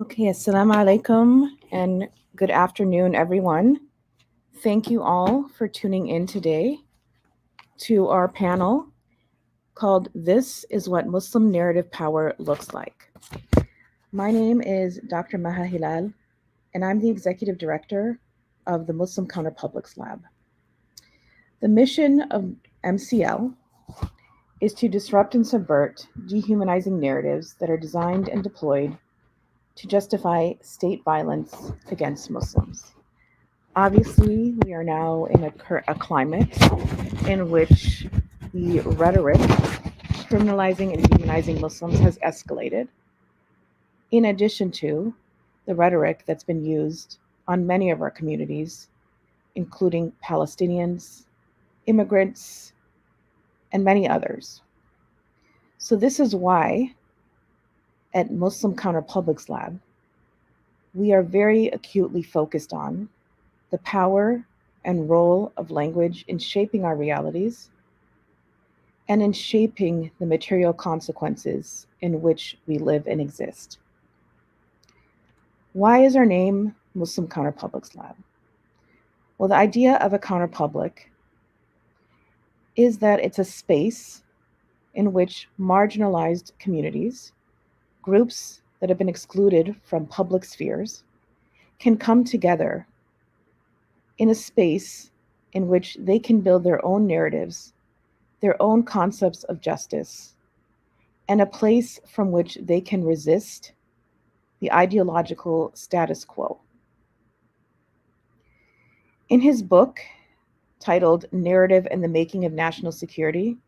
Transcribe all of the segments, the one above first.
Okay, assalamu alaikum and good afternoon, everyone. Thank you all for tuning in today to our panel called This is What Muslim Narrative Power Looks Like. My name is Dr. Maha Hilal, and I'm the Executive Director of the Muslim Counterpublics Lab. The mission of MCL is to disrupt and subvert dehumanizing narratives that are designed and deployed to justify state violence against Muslims. Obviously, we are now in a climate in which the rhetoric criminalizing and demonizing Muslims has escalated, in addition to the rhetoric that's been used on many of our communities, including Palestinians, immigrants, and many others. So, this is why at Muslim Counterpublics Lab, we are very acutely focused on the power and role of language in shaping our realities and in shaping the material consequences in which we live and exist. Why is our name Muslim Counterpublics Lab? Well, the idea of a counterpublic is that it's a space in which marginalized communities, groups that have been excluded from public spheres, can come together in a space in which they can build their own narratives, their own concepts of justice, and a place from which they can resist the ideological status quo. In his book titled Narrative and the Making of National Security,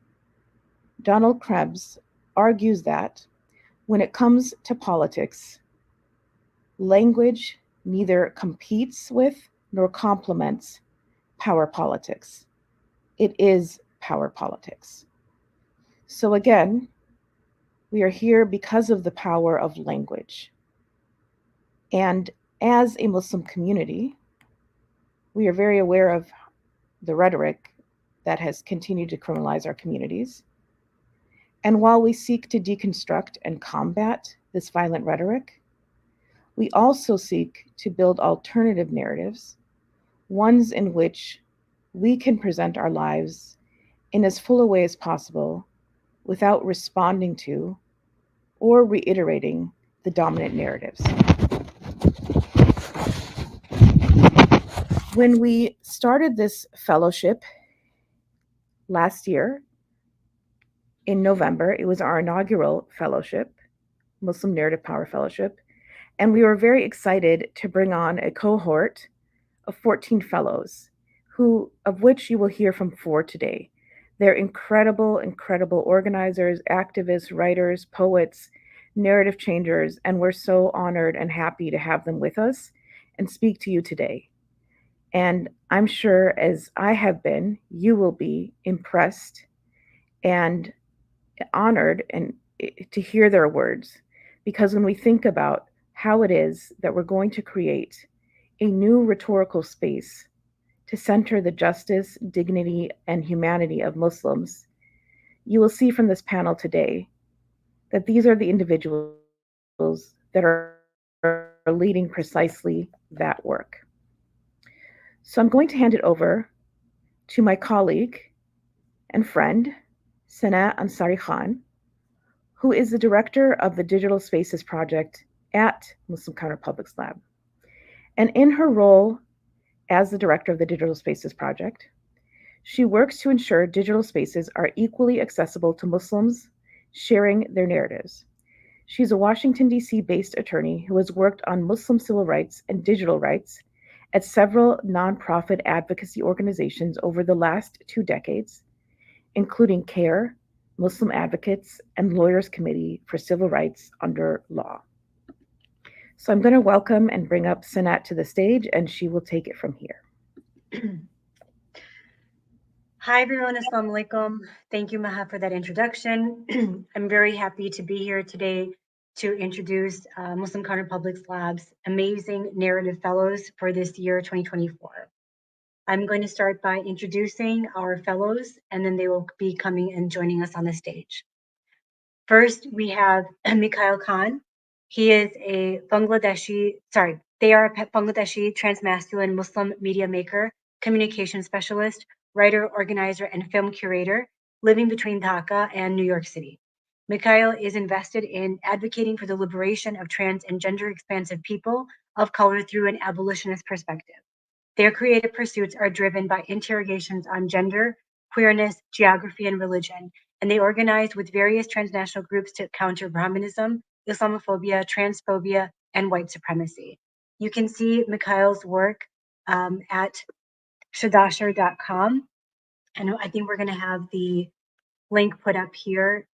Donald Krebs argues that when it comes to politics, language neither competes with nor complements power politics. It is power politics. So again, we are here because of the power of language. And as a Muslim community, we are very aware of the rhetoric that has continued to criminalize our communities. And while we seek to deconstruct and combat this violent rhetoric, we also seek to build alternative narratives, ones in which we can present our lives in as full a way as possible without responding to or reiterating the dominant narratives. When we started this fellowship last year in November, it was our inaugural fellowship, Muslim Narrative Power Fellowship, and we were very excited to bring on a cohort of 14 fellows, of which you will hear from 4 today. They're incredible, incredible organizers, activists, writers, poets, narrative changers, and we're so honored and happy to have them with us and speak to you today. And I'm sure, as I have been, you will be impressed and honored to hear their words. Because when we think about how it is that we're going to create a new rhetorical space to center the justice, dignity, and humanity of Muslims, you will see from this panel today that these are the individuals that are leading precisely that work. So I'm going to hand it over to my colleague and friend, Sanaa Ansari-Khan, who is the director of the Digital Spaces Project at Muslim Counterpublics Lab. And in her role as the director of the Digital Spaces Project, she works to ensure digital spaces are equally accessible to Muslims sharing their narratives. She's a Washington, D.C. based attorney who has worked on Muslim civil rights and digital rights at several nonprofit advocacy organizations over the last 2 decades, including CARE, Muslim Advocates, and Lawyers Committee for Civil Rights Under Law. So I'm going to welcome and bring up Sanat to the stage, and she will take it from here. Hi everyone, Assalamu alaikum. Thank you, Maha, for that introduction. I'm very happy to be here today to introduce Muslim Counterpublics Lab's amazing narrative fellows for this year, 2024. I'm going to start by introducing our fellows, and then they will be coming and joining us on the stage. First, we have Mikail Khan. He is a they are a Bangladeshi transmasculine Muslim media maker, communication specialist, writer, organizer, and film curator living between Dhaka and New York City. Mikail is invested in advocating for the liberation of trans and gender expansive people of color through an abolitionist perspective. Their creative pursuits are driven by interrogations on gender, queerness, geography, and religion, and they organize with various transnational groups to counter Brahminism, Islamophobia, transphobia, and white supremacy. You can see Mikhail's work at shadashar.com, and I think we're going to have the link put up here.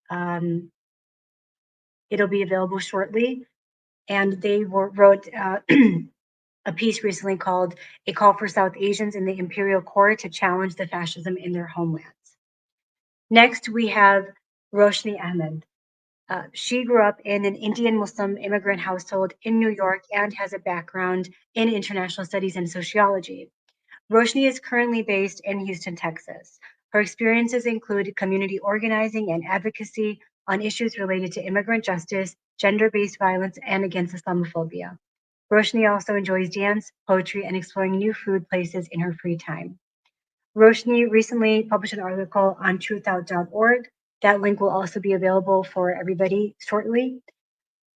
It'll be available shortly. And they wrote a piece recently called A Call for South Asians in the Imperial Court to Challenge the Fascism in Their Homelands. Next, we have Roshni Ahmed. She grew up in an Indian Muslim immigrant household in New York and has a background in international studies and sociology. Roshni is currently based in Houston, Texas. Her experiences include community organizing and advocacy on issues related to immigrant justice, gender-based violence, and against Islamophobia. Roshni also enjoys dance, poetry, and exploring new food places in her free time. Roshni recently published an article on truthout.org. That link will also be available for everybody shortly.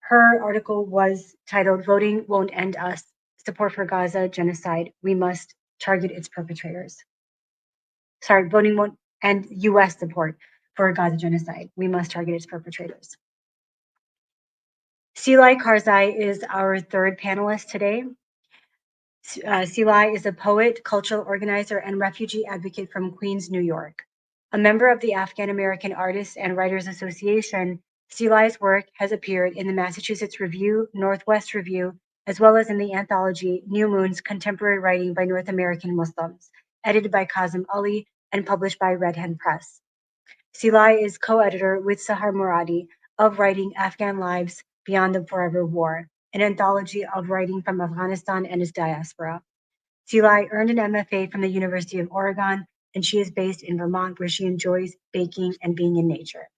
Her article was titled Voting Won't End Us, Support for Gaza Genocide. We Must Target Its Perpetrators. Sorry, voting won't end US support for Gaza genocide. We must target its perpetrators. Seelai Karzai is our third panelist today. Seelai is a poet, cultural organizer, and refugee advocate from Queens, New York. A member of the Afghan American Artists and Writers Association, Seelai's work has appeared in the Massachusetts Review, Northwest Review, as well as in the anthology New Moons, Contemporary Writing by North American Muslims, edited by Kazim Ali and published by Red Hen Press. Seelai is co-editor with Sahar Muradi of Writing Afghan Lives Beyond the Forever War, an anthology of writing from Afghanistan and its diaspora. Seelai earned an MFA from the University of Oregon, and she is based in Vermont, where she enjoys baking and being in nature.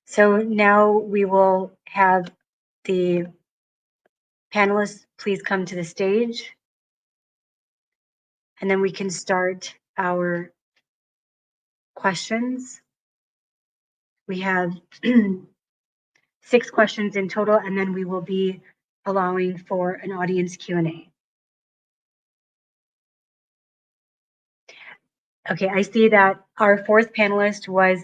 So now we will have the panelists please come to the stage, and then we can start our questions. We have 6 questions in total, and then we will be allowing for an audience Q&A. Okay, I see that our 4th panelist was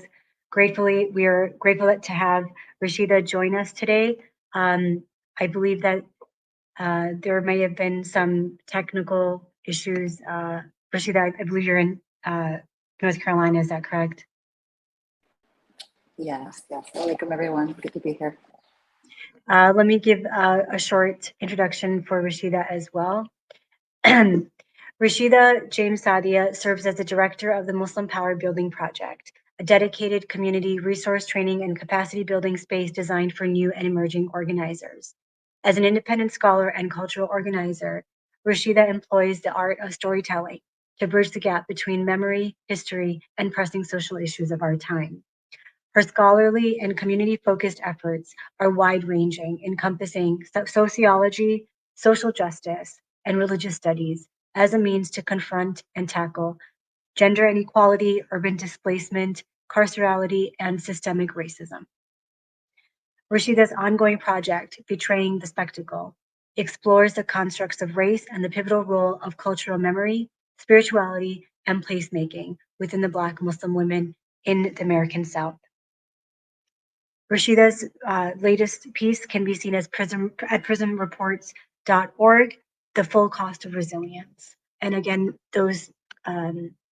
we are grateful to have Rashida join us today. I believe that there may have been some technical issues. Rashida, I believe you're in North Carolina, is that correct? Yes. Welcome everyone, good to be here. Let me give a short introduction for Rashida as well. Rashida James-Saadiya serves as the director of the Muslim Power Building Project, a dedicated community resource training and capacity building space designed for new and emerging organizers. As an independent scholar and cultural organizer, Rashida employs the art of storytelling to bridge the gap between memory, history, and pressing social issues of our time. Her scholarly and community-focused efforts are wide-ranging, encompassing sociology, social justice, and religious studies as a means to confront and tackle gender inequality, urban displacement, carcerality, and systemic racism. Rashida's ongoing project, Betraying the Spectacle, explores the constructs of race and the pivotal role of cultural memory, spirituality, and placemaking within the Black Muslim women in the American South. Rashida's latest piece can be seen as prismreports.org, The Full Cost of Resilience. And again, those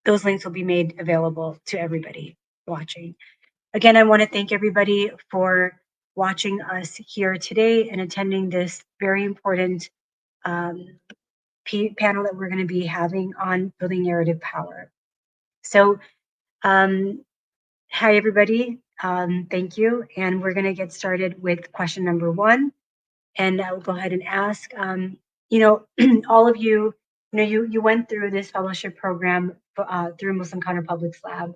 links will be made available to everybody watching. Again, I want to thank everybody for watching us here today and attending this very important panel that we're going to be having on building narrative power. So, hi everybody. Thank you. And we're going to get started with question number 1. And I will go ahead and ask, all of you, you went through this fellowship program through Muslim Counterpublics Lab.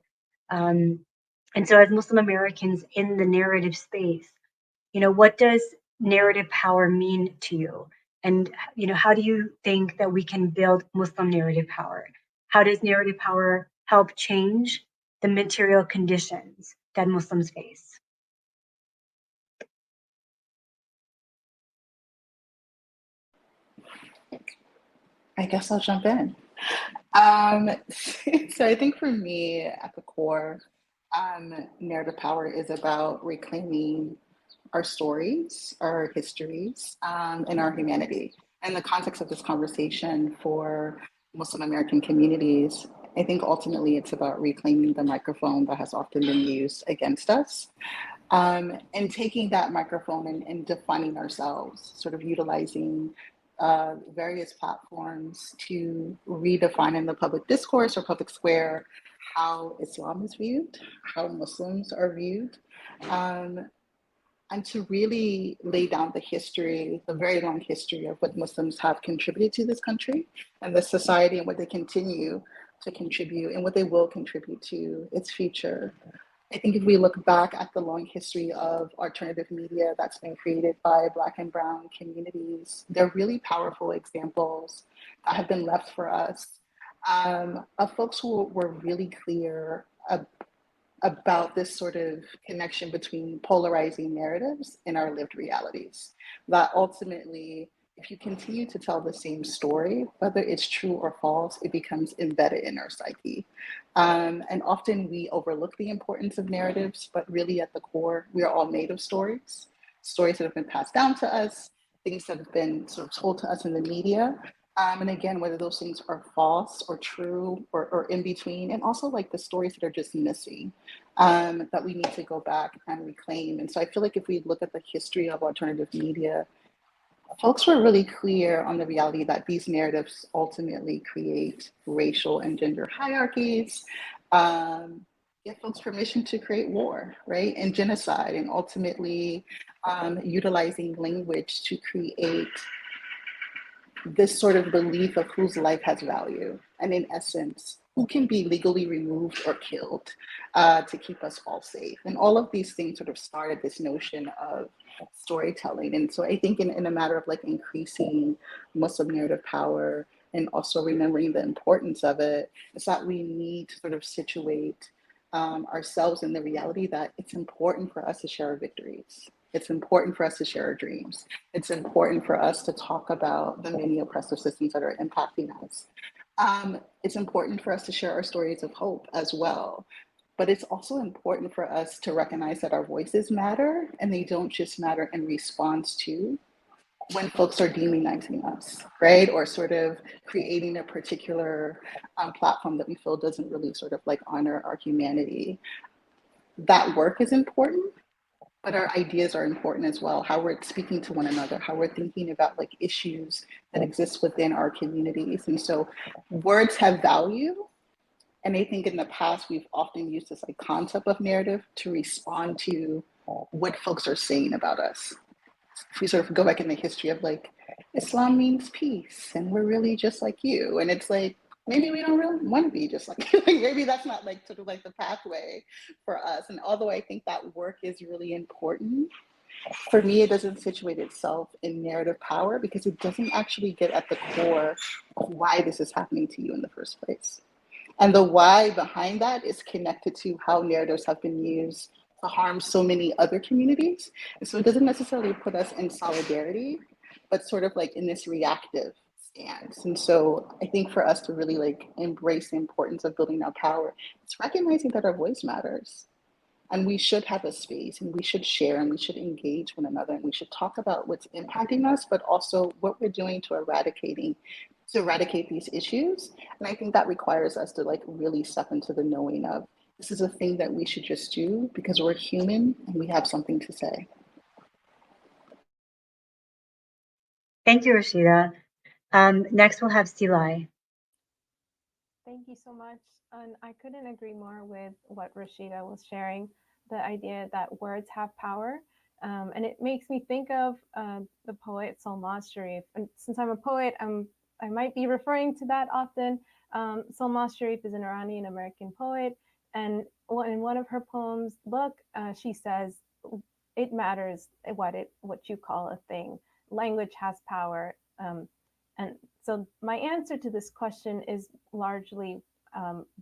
And so as Muslim Americans in the narrative space, what does narrative power mean to you? And, how do you think that we can build Muslim narrative power? How does narrative power help change the material conditions that Muslims face? I guess I'll jump in. So I think for me, at the core, narrative power is about reclaiming our stories, our histories, and our humanity. In the context of this conversation for Muslim American communities, I think ultimately it's about reclaiming the microphone that has often been used against us, and taking that microphone and defining ourselves, sort of utilizing various platforms to redefine in the public discourse or public square how Islam is viewed, how Muslims are viewed, and to really lay down the history, the very long history of what Muslims have contributed to this country and this society, and what they continue to contribute and what they will contribute to its future. I think if we look back at the long history of alternative media that's been created by Black and Brown communities, they're really powerful examples that have been left for us, of folks who were really clear about this sort of connection between polarizing narratives and our lived realities. That ultimately, if you continue to tell the same story, whether it's true or false, it becomes embedded in our psyche. And often we overlook the importance of narratives, but really at the core, we are all made of stories, stories that have been passed down to us, things that have been sort of told to us in the media. And again, whether those things are false or true or in between, and also like the stories that are just missing, that we need to go back and reclaim. And so I feel like if we look at the history of alternative media, folks were really clear on the reality that these narratives ultimately create racial and gender hierarchies, give folks permission to create war, right, and genocide, and ultimately utilizing language to create this sort of belief of whose life has value, and in essence, who can be legally removed or killed to keep us all safe. And all of these things sort of started this notion of storytelling. And so I think in a matter of like increasing Muslim narrative power and also remembering the importance of it, is that we need to sort of situate ourselves in the reality that it's important for us to share our victories. It's important for us to share our dreams. It's important for us to talk about the many oppressive systems that are impacting us. It's important for us to share our stories of hope as well. But it's also important for us to recognize that our voices matter, and they don't just matter in response to when folks are demonizing us, right? Or sort of creating a particular platform that we feel doesn't really sort of like honor our humanity. That work is important, but our ideas are important as well. How we're speaking to one another, how we're thinking about like issues that exist within our communities. And so words have value. And I think in the past, we've often used this like concept of narrative to respond to what folks are saying about us. If we sort of go back in the history of like, Islam means peace and we're really just like you. And it's like, maybe we don't really want to be just like you. Like, maybe that's not like sort of like the pathway for us. And although I think that work is really important, for me, it doesn't situate itself in narrative power because it doesn't actually get at the core of why this is happening to you in the first place. And the why behind that is connected to how narratives have been used to harm so many other communities. And so it doesn't necessarily put us in solidarity, but sort of like in this reactive stance. And so I think for us to really like embrace the importance of building our power, it's recognizing that our voice matters. And we should have a space and we should share and we should engage one another and we should talk about what's impacting us, but also what we're doing to eradicate these issues. And I think that requires us to like really step into the knowing of this is a thing that we should just do because we're human and we have something to say. Thank you, Rashida. Next, we'll have Seelai. Thank you so much. And I couldn't agree more with what Rashida was sharing, the idea that words have power. And it makes me think of the poet Solmaz Sharif. And since I'm a poet, I might be referring to that often. Solmaz Sharif is an Iranian American poet, And in one of her poems, Look, she says, it matters what you call a thing. Language has power. And so my answer to this question is largely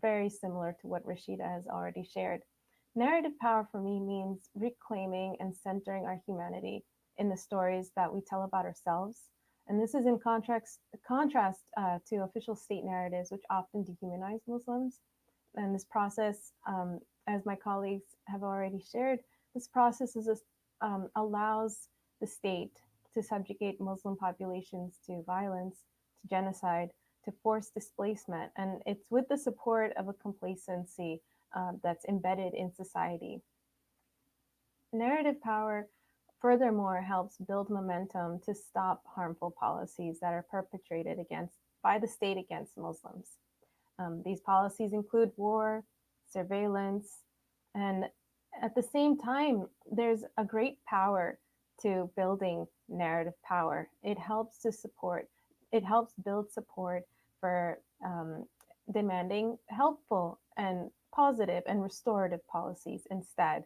very similar to what Rashida has already shared. Narrative power for me means reclaiming and centering our humanity in the stories that we tell about ourselves. And this is in contrast to official state narratives, which often dehumanize Muslims. And this process, as my colleagues have already shared, this process allows the state to subjugate Muslim populations to violence, to genocide, to forced displacement. And it's with the support of a complacency that's embedded in society. Narrative power, furthermore, helps build momentum to stop harmful policies that are perpetrated by the state against Muslims. These policies include war, surveillance, and at the same time, there's a great power to building narrative power. It helps build support for demanding helpful and positive and restorative policies instead.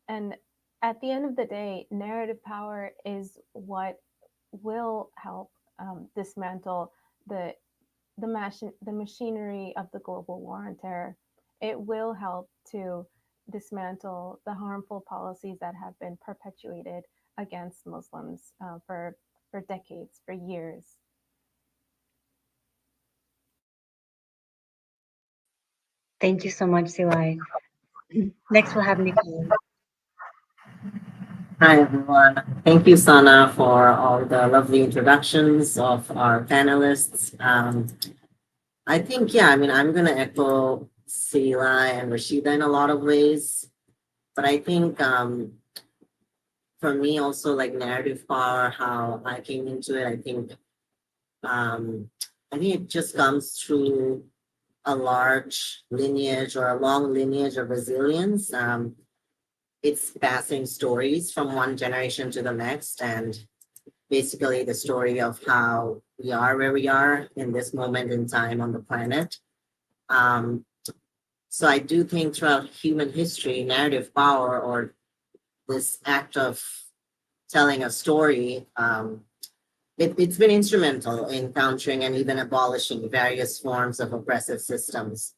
And at the end of the day, narrative power is what will help dismantle the machinery of the global war on terror. It will help to dismantle the harmful policies that have been perpetuated against Muslims for decades, for years. Thank you so much, Seelai. Next, we'll have Mikail. Hi, everyone. Thank you, Sana, for all the lovely introductions of our panelists. I think, yeah, I mean, I'm going to echo Seelai and Rashida in a lot of ways. But I think for me also, like narrative power, how I came into it, I think it just comes through a large lineage or a long lineage of resilience. It's passing stories from one generation to the next, and basically the story of how we are where we are in this moment in time on the planet. So I do think throughout human history, narrative power, or this act of telling a story, it's been instrumental in countering and even abolishing various forms of oppressive systems.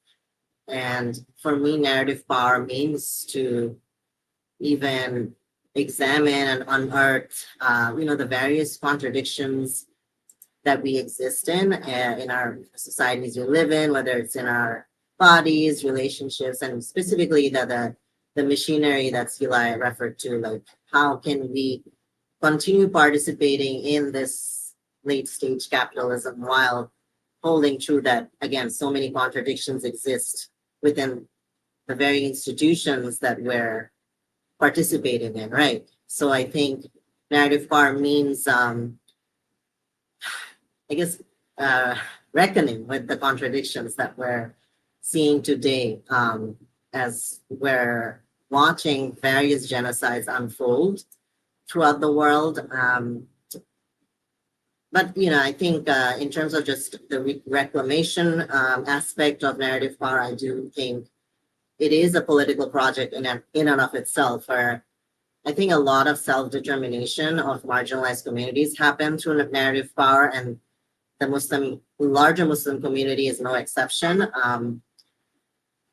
And for me, narrative power means to even examine and unearth, the various contradictions that we exist in our societies we live in, whether it's in our bodies, relationships, and specifically the machinery that Seelai referred to, like how can we continue participating in this late stage capitalism while holding true that, again, so many contradictions exist within the very institutions that we're participating in, right? So I think narrative power means, reckoning with the contradictions that we're seeing today as we're watching various genocides unfold throughout the world. But I think in terms of just the reclamation aspect of narrative power, I do think it is a political project in and of itself, where I think a lot of self-determination of marginalized communities happen through narrative power, and the larger Muslim community is no exception.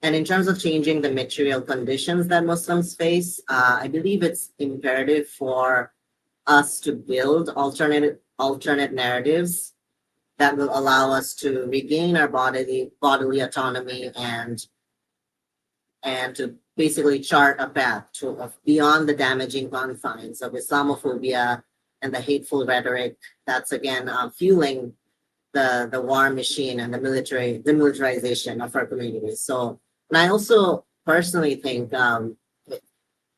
And in terms of changing the material conditions that Muslims face, I believe it's imperative for us to build alternate narratives that will allow us to regain our bodily autonomy and to basically chart a path beyond the damaging confines of Islamophobia and the hateful rhetoric that's again fueling the war machine and the militarization of our communities. So, and I also personally think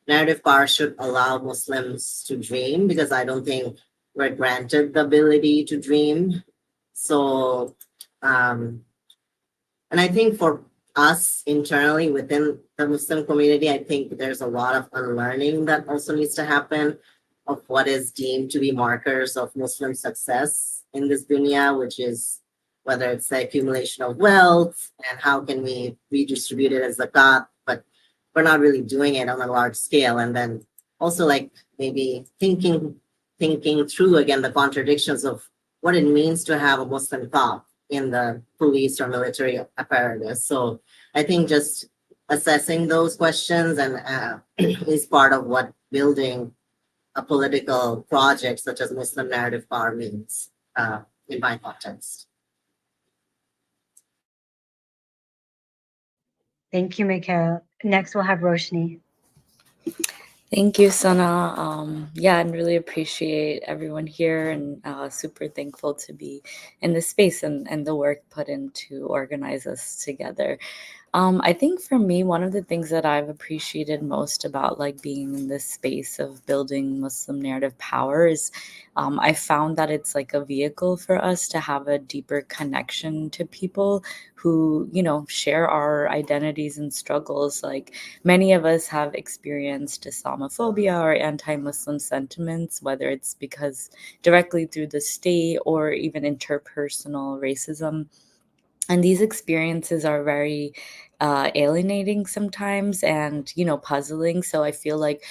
narrative power should allow Muslims to dream, because I don't think we're granted the ability to dream. So, and I think for us internally within the Muslim community, I think there's a lot of unlearning that also needs to happen of what is deemed to be markers of Muslim success in this dunya, which is whether it's the accumulation of wealth and how can we redistribute it as zakat, but we're not really doing it on a large scale. And then also like maybe thinking through again the contradictions of what it means to have a Muslim cop in the police or military apparatus. So I think just assessing those questions and is part of what building a political project such as Muslim narrative power means in my context. Thank you, Mikail. Next, we'll have Roshni. Thank you, Sanaa. Yeah, and really appreciate everyone here, and super thankful to be in this space and the work put in to organize us together. I think for me, one of the things that I've appreciated most about like being in this space of building Muslim narrative power is I found that it's like a vehicle for us to have a deeper connection to people who, you know, share our identities and struggles. Like many of us have experienced Islamophobia or anti-Muslim sentiments, whether it's because directly through the state or even interpersonal racism. And these experiences are very alienating sometimes and, you know, puzzling. So I feel like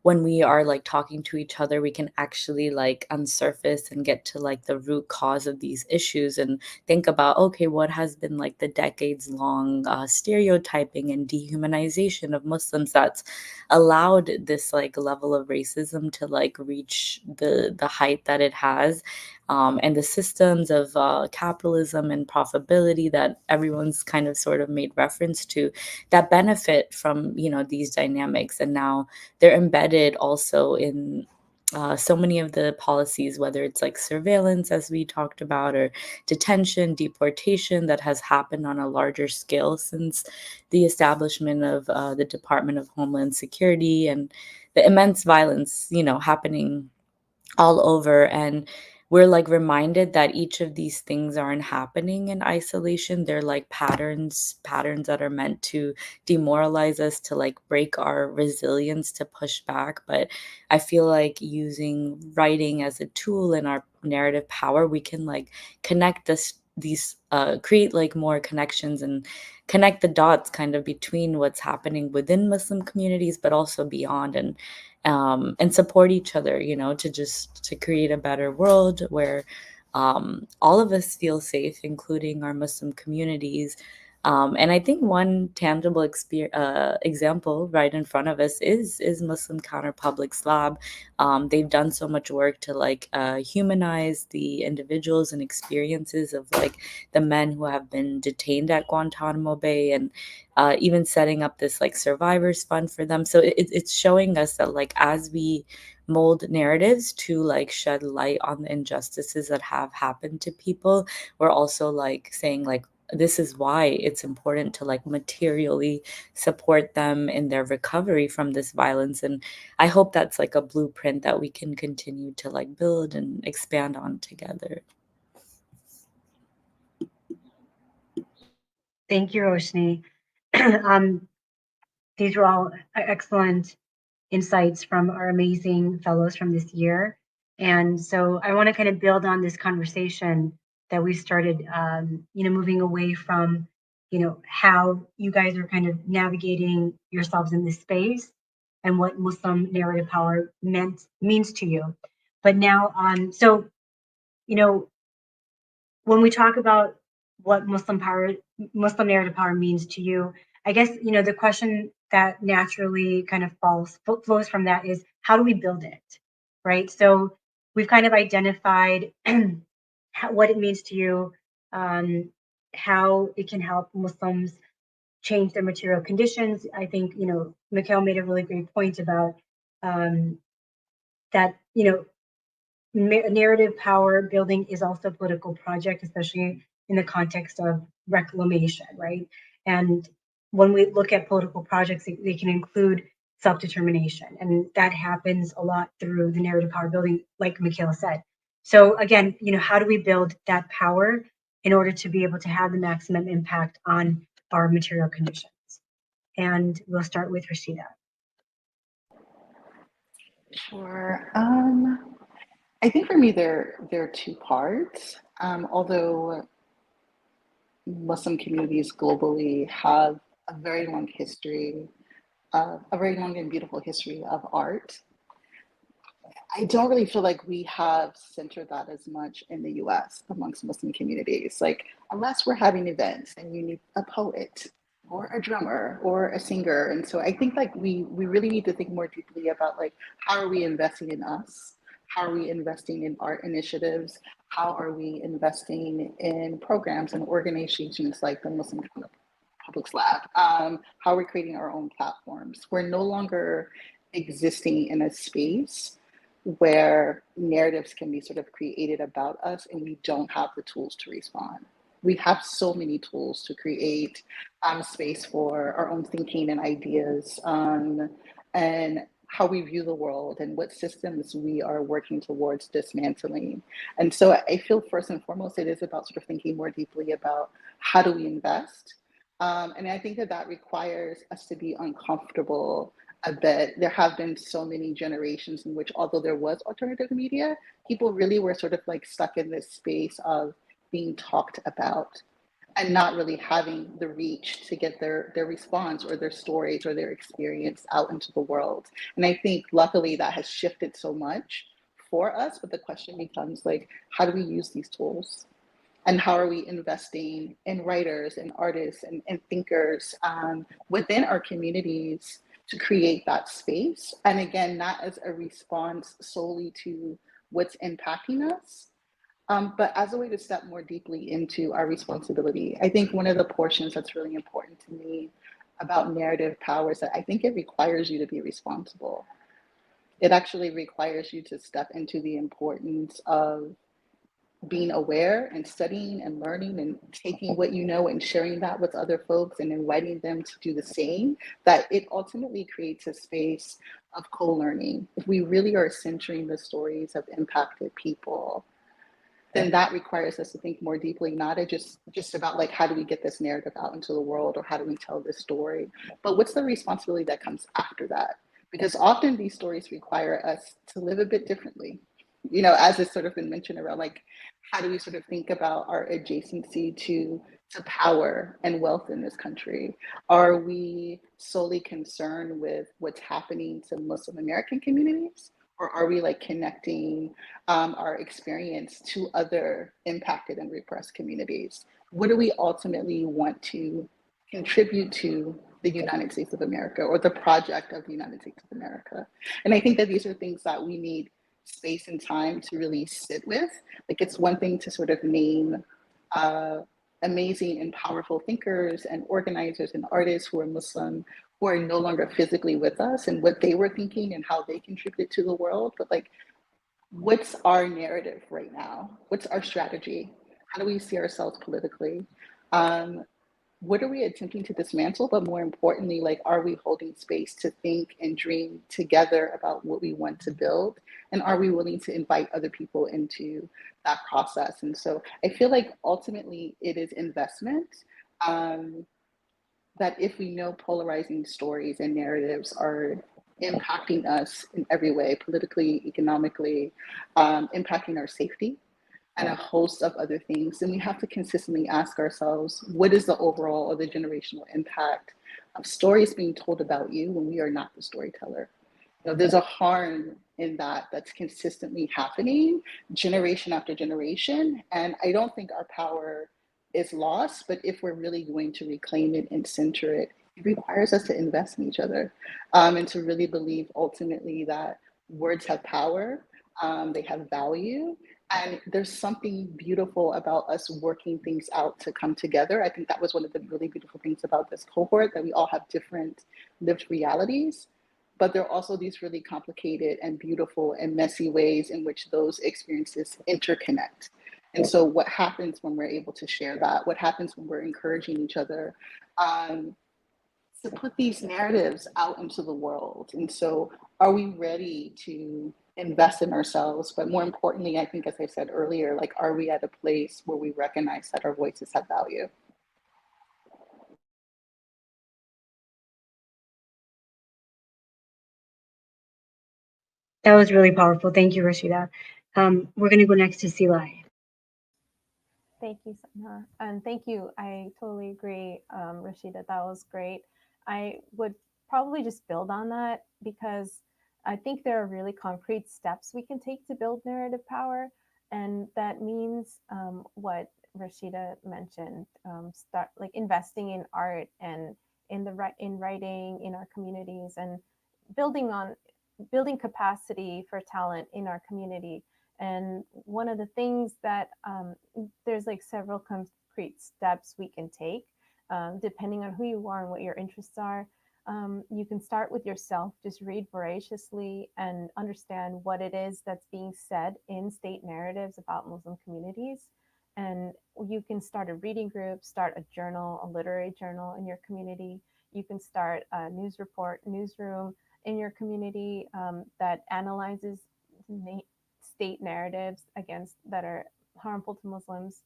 when we are like talking to each other, we can actually like unsurface and get to like the root cause of these issues and think about, okay, what has been like the decades long stereotyping and dehumanization of Muslims that's allowed this like level of racism to like reach the height that it has. And the systems of capitalism and profitability that everyone's kind of sort of made reference to that benefit from, you know, these dynamics. And now they're embedded also in so many of the policies, whether it's like surveillance, as we talked about, or detention, deportation that has happened on a larger scale since the establishment of the Department of Homeland Security, and the immense violence, you know, happening all over. And we're like reminded that each of these things aren't happening in isolation. They're like patterns that are meant to demoralize us, to like break our resilience, to push back. But I feel like using writing as a tool in our narrative power, we can like connect these create like more connections and connect the dots kind of between what's happening within Muslim communities but also beyond, and support each other, you know, to create a better world where all of us feel safe, including our Muslim communities. And I think one tangible example right in front of us is Muslim Counterpublics Lab. They've done so much work to like humanize the individuals and experiences of like the men who have been detained at Guantanamo Bay, and even setting up this like survivors fund for them. So it's showing us that like as we mold narratives to like shed light on the injustices that have happened to people, we're also like saying like this is why it's important to like materially support them in their recovery from this violence. And I hope that's like a blueprint that we can continue to like build and expand on together. Thank you, Roshni. These were all excellent insights from our amazing fellows from this year. And so I want to kind of build on this conversation that we started, you know, moving away from, you know, how you guys are kind of navigating yourselves in this space and what Muslim narrative power means to you. But now, so, you know, when we talk about what Muslim narrative power means to you, I guess, you know, the question that naturally kind of flows from that is, how do we build it, right? So we've kind of identified what it means to you, how it can help Muslims change their material conditions. I think, you know, Mikail made a really great point about that, you know, narrative power building is also a political project, especially in the context of reclamation, right? And when we look at political projects, they can include self-determination, and that happens a lot through the narrative power building, like Mikail said. So again, you know, how do we build that power in order to be able to have the maximum impact on our material conditions? And we'll start with Rashida. Sure. I think for me there are two parts. Although Muslim communities globally have a very long history, a very long and beautiful history of art. I don't really feel like we have centered that as much in the US amongst Muslim communities. Like, unless we're having events and you need a poet or a drummer or a singer. And so I think like we really need to think more deeply about like, how are we investing in us? How are we investing in art initiatives? How are we investing in programs and organizations like the Muslim Counterpublics Lab? How are we creating our own platforms? We're no longer existing in a space where narratives can be sort of created about us and we don't have the tools to respond. We have so many tools to create space for our own thinking and ideas, and how we view the world and what systems we are working towards dismantling. And so I feel first and foremost, it is about sort of thinking more deeply about how do we invest? And I think that that requires us to be uncomfortable a bit. There have been so many generations in which, although there was alternative media, people really were sort of like stuck in this space of being talked about and not really having the reach to get their response or their stories or their experience out into the world. And I think luckily that has shifted so much for us, but the question becomes like, how do we use these tools? And how are we investing in writers and artists and thinkers within our communities to create that space? And again, not as a response solely to what's impacting us, but as a way to step more deeply into our responsibility. I think one of the portions that's really important to me about narrative power is that I think it requires you to be responsible. It actually requires you to step into the importance of being aware and studying and learning and taking what you know and sharing that with other folks and inviting them to do the same, that it ultimately creates a space of co-learning. If we really are centering the stories of impacted people, then that requires us to think more deeply, not just about like, how do we get this narrative out into the world or how do we tell this story, but what's the responsibility that comes after that? Because often these stories require us to live a bit differently. You know, as it's sort of been mentioned around, like, how do we sort of think about our adjacency to power and wealth in this country? Are we solely concerned with what's happening to Muslim American communities? Or are we like connecting our experience to other impacted and repressed communities? What do we ultimately want to contribute to the United States of America or the project of the United States of America? And I think that these are things that we need space and time to really sit with. Like, it's one thing to sort of name amazing and powerful thinkers and organizers and artists who are Muslim, who are no longer physically with us, and what they were thinking and how they contributed to the world. But like, what's our narrative right now? What's our strategy? How do we see ourselves politically? What are we attempting to dismantle? But more importantly, like, are we holding space to think and dream together about what we want to build? And are we willing to invite other people into that process? And so I feel like ultimately it is investment. That if we know polarizing stories and narratives are impacting us in every way, politically, economically, impacting our safety, and a host of other things, then we have to consistently ask ourselves, what is the overall or the generational impact of stories being told about you when we are not the storyteller? You know, there's a harm in that that's consistently happening generation after generation. And I don't think our power is lost, but if we're really going to reclaim it and center it, it requires us to invest in each other, and to really believe ultimately that words have power, they have value, and there's something beautiful about us working things out to come together. I think that was one of the really beautiful things about this cohort, that we all have different lived realities, but there are also these really complicated and beautiful and messy ways in which those experiences interconnect. And so what happens when we're able to share that? What happens when we're encouraging each other to put these narratives out into the world? And so are we ready to invest in ourselves? But more importantly, I think, as I said earlier, like, are we at a place where we recognize that our voices have value? That was really powerful. Thank you, Rashida. We're going to go next to Seelai. Thank you, Sanaa. And thank you. I totally agree, Rashida. That was great. I would probably just build on that because I think there are really concrete steps we can take to build narrative power. And that means what Rashida mentioned, start like investing in art and in writing in our communities and building on building capacity for talent in our community. And one of the things that there's like several concrete steps we can take depending on who you are and what your interests are. You can start with yourself, just read voraciously and understand what it is that's being said in state narratives about Muslim communities. And you can start a reading group, start a journal, a literary journal in your community. You can start a news report, newsroom in your community that analyzes state narratives against that are harmful to Muslims.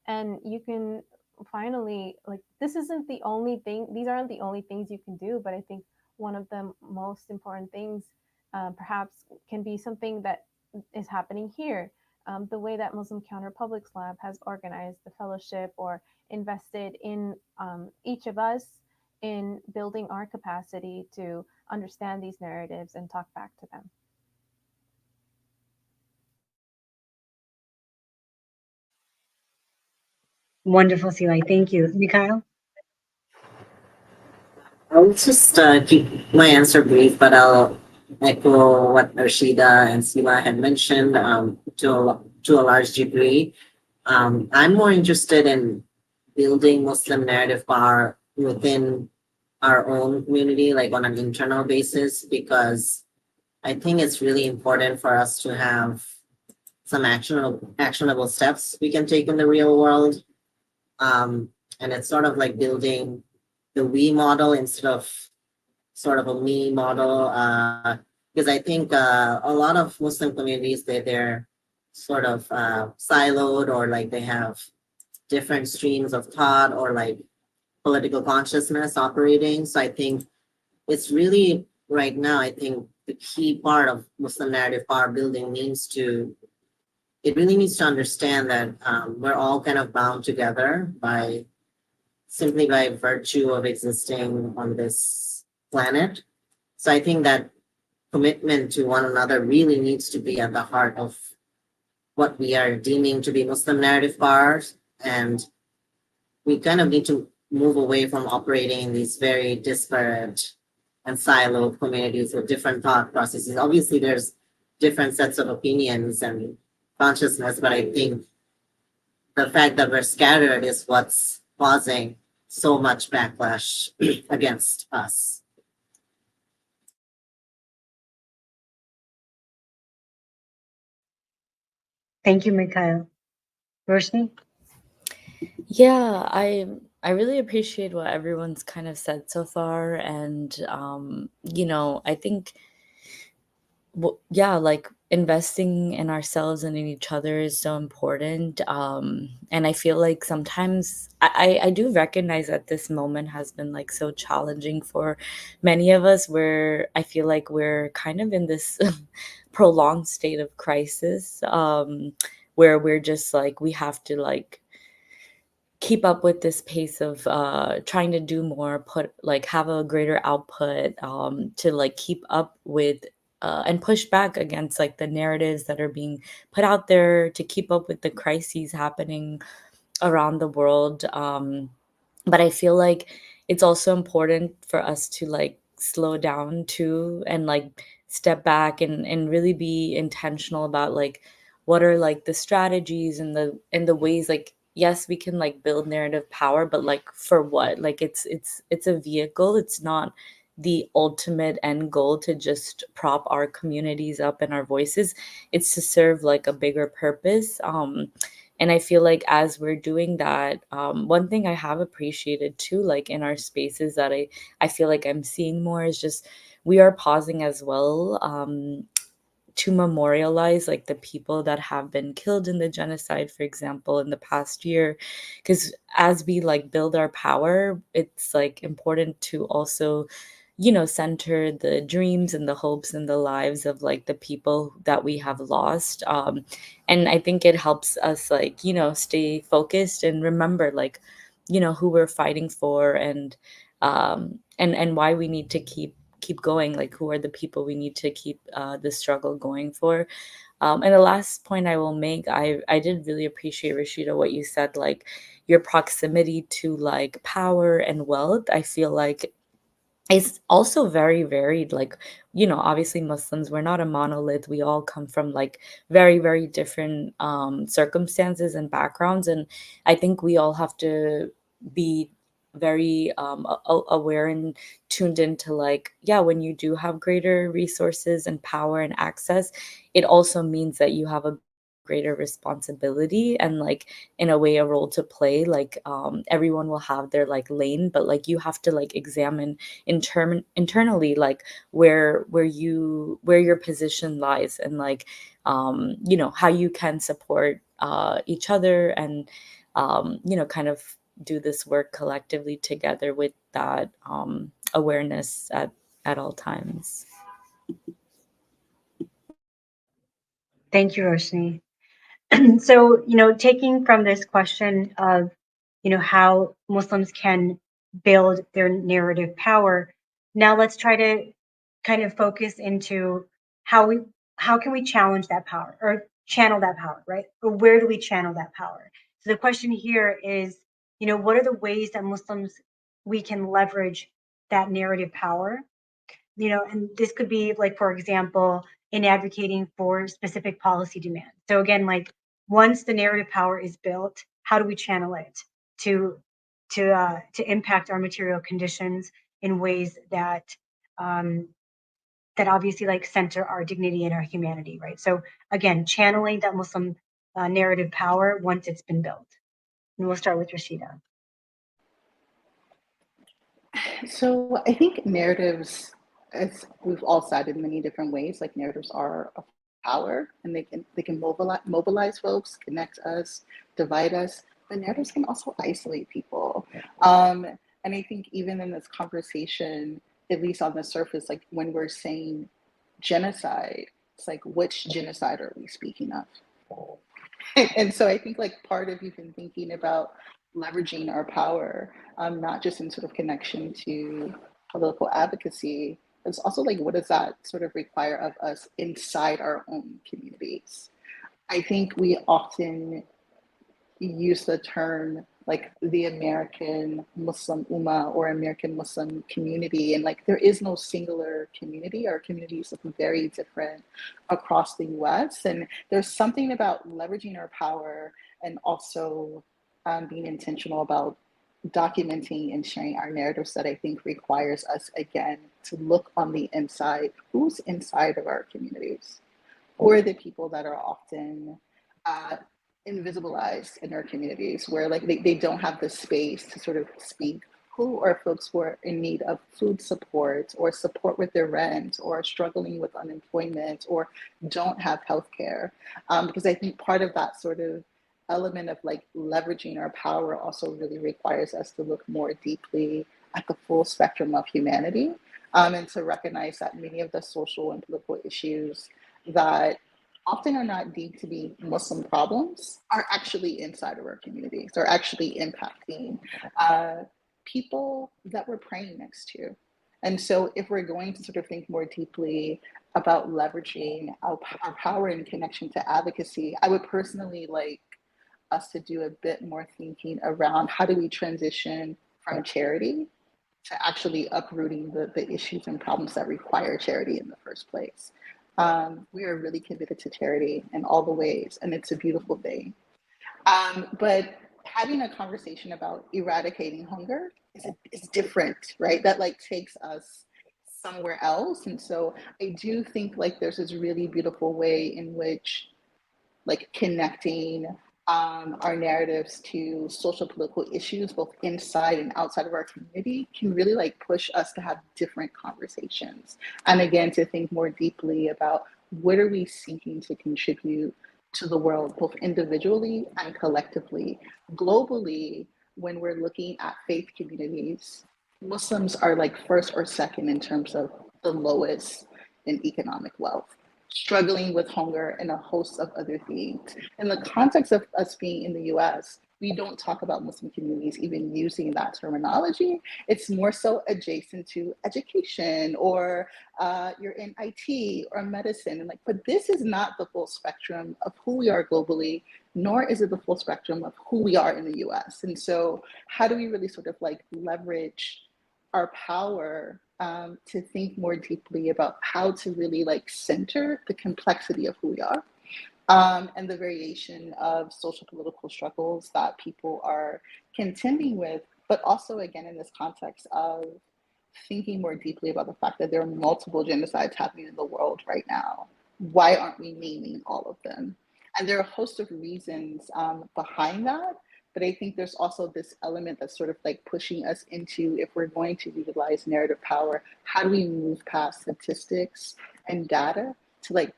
And you can finally, like, this isn't the only thing, these aren't the only things you can do, but I think one of the most important things perhaps can be something that is happening here. The way that Muslim Counterpublics Lab has organized the fellowship or invested in each of us in building our capacity to understand these narratives and talk back to them. Wonderful, Seelai. Thank you. Mikail? I'll just keep my answer brief, but I'll echo what Rashida and Sila had mentioned to a large degree. I'm more interested in building Muslim narrative power within our own community, like on an internal basis, because I think it's really important for us to have some actionable steps we can take in the real world. And it's sort of like building the we model instead of sort of a me model. Because I think a lot of Muslim communities, they're sort of siloed, or like they have different streams of thought or like political consciousness operating. So I think it's really right now, I think the key part of Muslim narrative power building it really needs to understand that we're all kind of bound together simply by virtue of existing on this planet. So I think that commitment to one another really needs to be at the heart of what we are deeming to be Muslim narrative powers. And we kind of need to move away from operating in these very disparate and siloed communities with different thought processes. Obviously, there's different sets of opinions and consciousness, but I think the fact that we're scattered is what's causing so much backlash against us. Thank you, Mikail. Roshni? Yeah, I really appreciate what everyone's kind of said so far, and I think yeah, like investing in ourselves and in each other is so important. And I feel like sometimes I do recognize that this moment has been like so challenging for many of us, where I feel like we're kind of in this prolonged state of crisis, where we're just like, we have to like keep up with this pace of trying to do more, have a greater output, to like keep up with and push back against like the narratives that are being put out there, to keep up with the crises happening around the world. But I feel like it's also important for us to like slow down too, and like step back and really be intentional about like what are like the strategies and the ways, like, yes, we can like build narrative power, but like for what? Like it's a vehicle. It's not the ultimate end goal to just prop our communities up and our voices. It's to serve like a bigger purpose. And I feel like as we're doing that, one thing I have appreciated too, like in our spaces that I feel like I'm seeing more, is just we are pausing as well, to memorialize like the people that have been killed in the genocide, for example, in the past year. Because as we like build our power, it's like important to also center the dreams and the hopes and the lives of like the people that we have lost. And I think it helps us like, stay focused and remember like, who we're fighting for, and why we need to keep going, like who are the people we need to keep the struggle going for. And the last point I will make, I did really appreciate, Rashida, what you said, like your proximity to like power and wealth. I feel like it's also very varied. Like, obviously Muslims, we're not a monolith. We all come from like very, very different circumstances and backgrounds. And I think we all have to be very aware and tuned into like, yeah, when you do have greater resources and power and access, it also means that you have a greater responsibility and like in a way a role to play. Like everyone will have their like lane, but like you have to like examine internally like where your position lies, and like how you can support each other, and kind of do this work collectively together with that awareness at all times. Thank you, Roshni. So, taking from this question of, how Muslims can build their narrative power, now let's try to kind of focus into how can we challenge that power or channel that power, right? Or where do we channel that power? So the question here is, what are the ways that Muslims we can leverage that narrative power? And this could be like, for example, in advocating for specific policy demands. So again, like once the narrative power is built, how do we channel it to impact our material conditions in ways that that obviously like center our dignity and our humanity, right? So again, channeling that Muslim narrative power once it's been built. And we'll start with Rashida. So I think narratives, as we've all said in many different ways, like narratives are a power, and they can mobilize folks, connect us, divide us. But narratives can also isolate people. And I think even in this conversation, at least on the surface, like when we're saying genocide, it's like, which genocide are we speaking of? And so I think like part of even thinking about leveraging our power, not just in sort of connection to political advocacy, it's also like, what does that sort of require of us inside our own communities? I think we often use the term like the American Muslim Ummah or American Muslim community, and like there is no singular community. Our communities look very different across the US, and there's something about leveraging our power and also being intentional about documenting and sharing our narratives that I think requires us again to look on the inside. Who's inside of our communities? Who are the people that are often invisibilized in our communities, where like they don't have the space to sort of speak? Who are folks who are in need of food support or support with their rent, or are struggling with unemployment, or don't have healthcare? Because I think part of that sort of element of like leveraging our power also really requires us to look more deeply at the full spectrum of humanity, and to recognize that many of the social and political issues that often are not deemed to be Muslim problems are actually inside of our communities, are actually impacting people that we're praying next to. And so if we're going to sort of think more deeply about leveraging our power in connection to advocacy, I would personally like us to do a bit more thinking around how do we transition from charity to actually uprooting the issues and problems that require charity in the first place. We are really committed to charity in all the ways, and it's a beautiful thing. But having a conversation about eradicating hunger is different, right? That like takes us somewhere else. And so I do think like there's this really beautiful way in which like connecting our narratives to social political issues, both inside and outside of our community, can really like push us to have different conversations. And again, to think more deeply about what are we seeking to contribute to the world, both individually and collectively. Globally, when we're looking at faith communities, Muslims are like first or second in terms of the lowest in economic wealth, struggling with hunger and a host of other things. In the context of us being in the US, we don't talk about Muslim communities even using that terminology. It's more so adjacent to education or you're in IT or medicine. And like, but this is not the full spectrum of who we are globally, nor is it the full spectrum of who we are in the US. And so how do we really sort of like leverage our power to think more deeply about how to really like center the complexity of who we are and the variation of social political struggles that people are contending with, but also again in this context of thinking more deeply about the fact that there are multiple genocides happening in the world right now. Why aren't we naming all of them? And there are a host of reasons behind that. But I think there's also this element that's sort of like pushing us into, if we're going to utilize narrative power, how do we move past statistics and data to like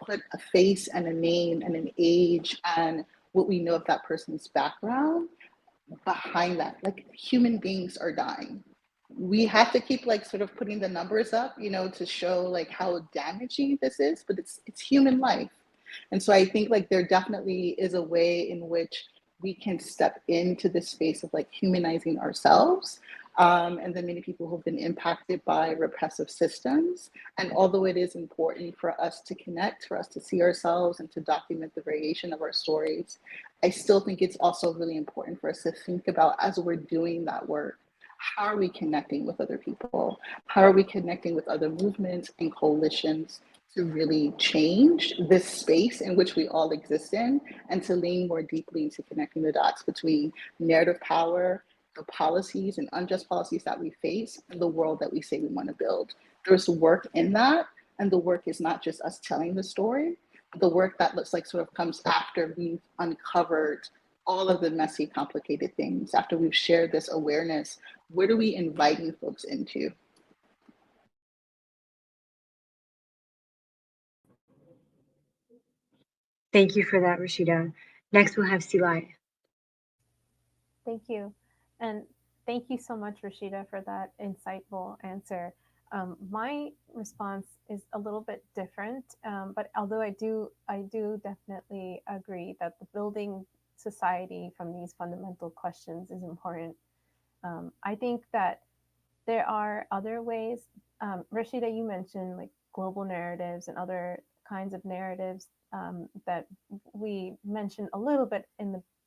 put a face and a name and an age and what we know of that person's background behind that? Like human beings are dying. We have to keep like sort of putting the numbers up, you know, to show like how damaging this is, but it's human life. And so I think like there definitely is a way in which we can step into this space of like humanizing ourselves and the many people who've been impacted by repressive systems. And although it is important for us to connect, for us to see ourselves and to document the variation of our stories, I still think it's also really important for us to think about as we're doing that work, how are we connecting with other people? How are we connecting with other movements and coalitions to really change this space in which we all exist in and to lean more deeply into connecting the dots between narrative power, the policies and unjust policies that we face, and the world that we say we want to build. There's work in that, and the work is not just us telling the story, but the work that looks like sort of comes after we've uncovered all of the messy, complicated things, after we've shared this awareness. What are we inviting folks into? Thank you for that, Rashida. Next, we'll have Seelai. Thank you. And thank you so much, Rashida, for that insightful answer. My response is a little bit different, but although I do definitely agree that the building society from these fundamental questions is important. I think that there are other ways. Rashida, you mentioned like global narratives and other kinds of narratives that we mentioned a little bit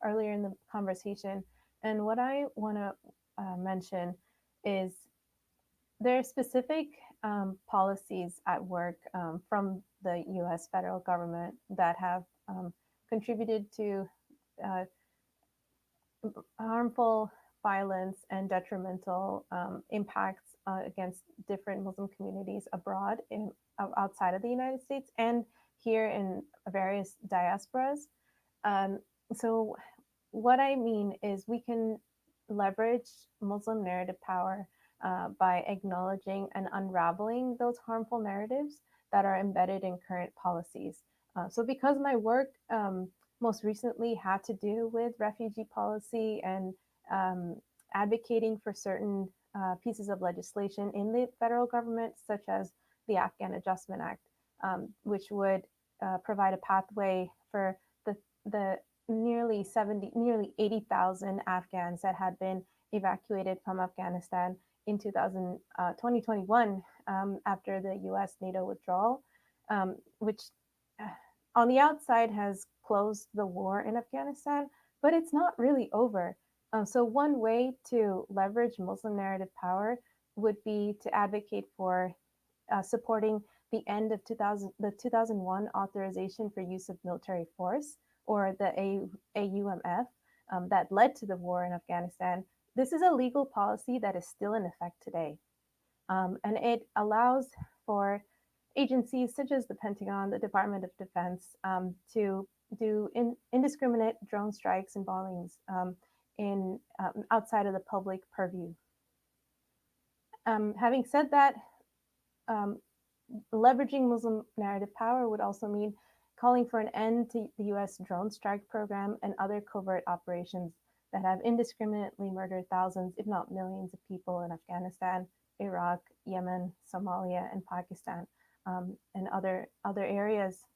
earlier in the conversation. And what I want to mention is there are specific policies at work from the US federal government that have contributed to harmful violence and detrimental impacts against different Muslim communities abroad outside of the United States and here in various diasporas. So what I mean is we can leverage Muslim narrative power by acknowledging and unraveling those harmful narratives that are embedded in current policies. So because my work most recently had to do with refugee policy and advocating for certain pieces of legislation in the federal government, such as the Afghan Adjustment Act, which would provide a pathway for the nearly 80,000 Afghans that had been evacuated from Afghanistan in 2021 after the US NATO withdrawal, which on the outside has closed the war in Afghanistan, but it's not really over. So one way to leverage Muslim narrative power would be to advocate for supporting the end of the 2001 authorization for use of military force, or the AUMF, that led to the war in Afghanistan. This is a legal policy that is still in effect today. And it allows for agencies such as the Pentagon, the Department of Defense, to do indiscriminate drone strikes and bombings outside of the public purview. Having said that, leveraging Muslim narrative power would also mean calling for an end to the US drone strike program and other covert operations that have indiscriminately murdered thousands, if not millions, of people in Afghanistan, Iraq, Yemen, Somalia, and Pakistan, and other areas.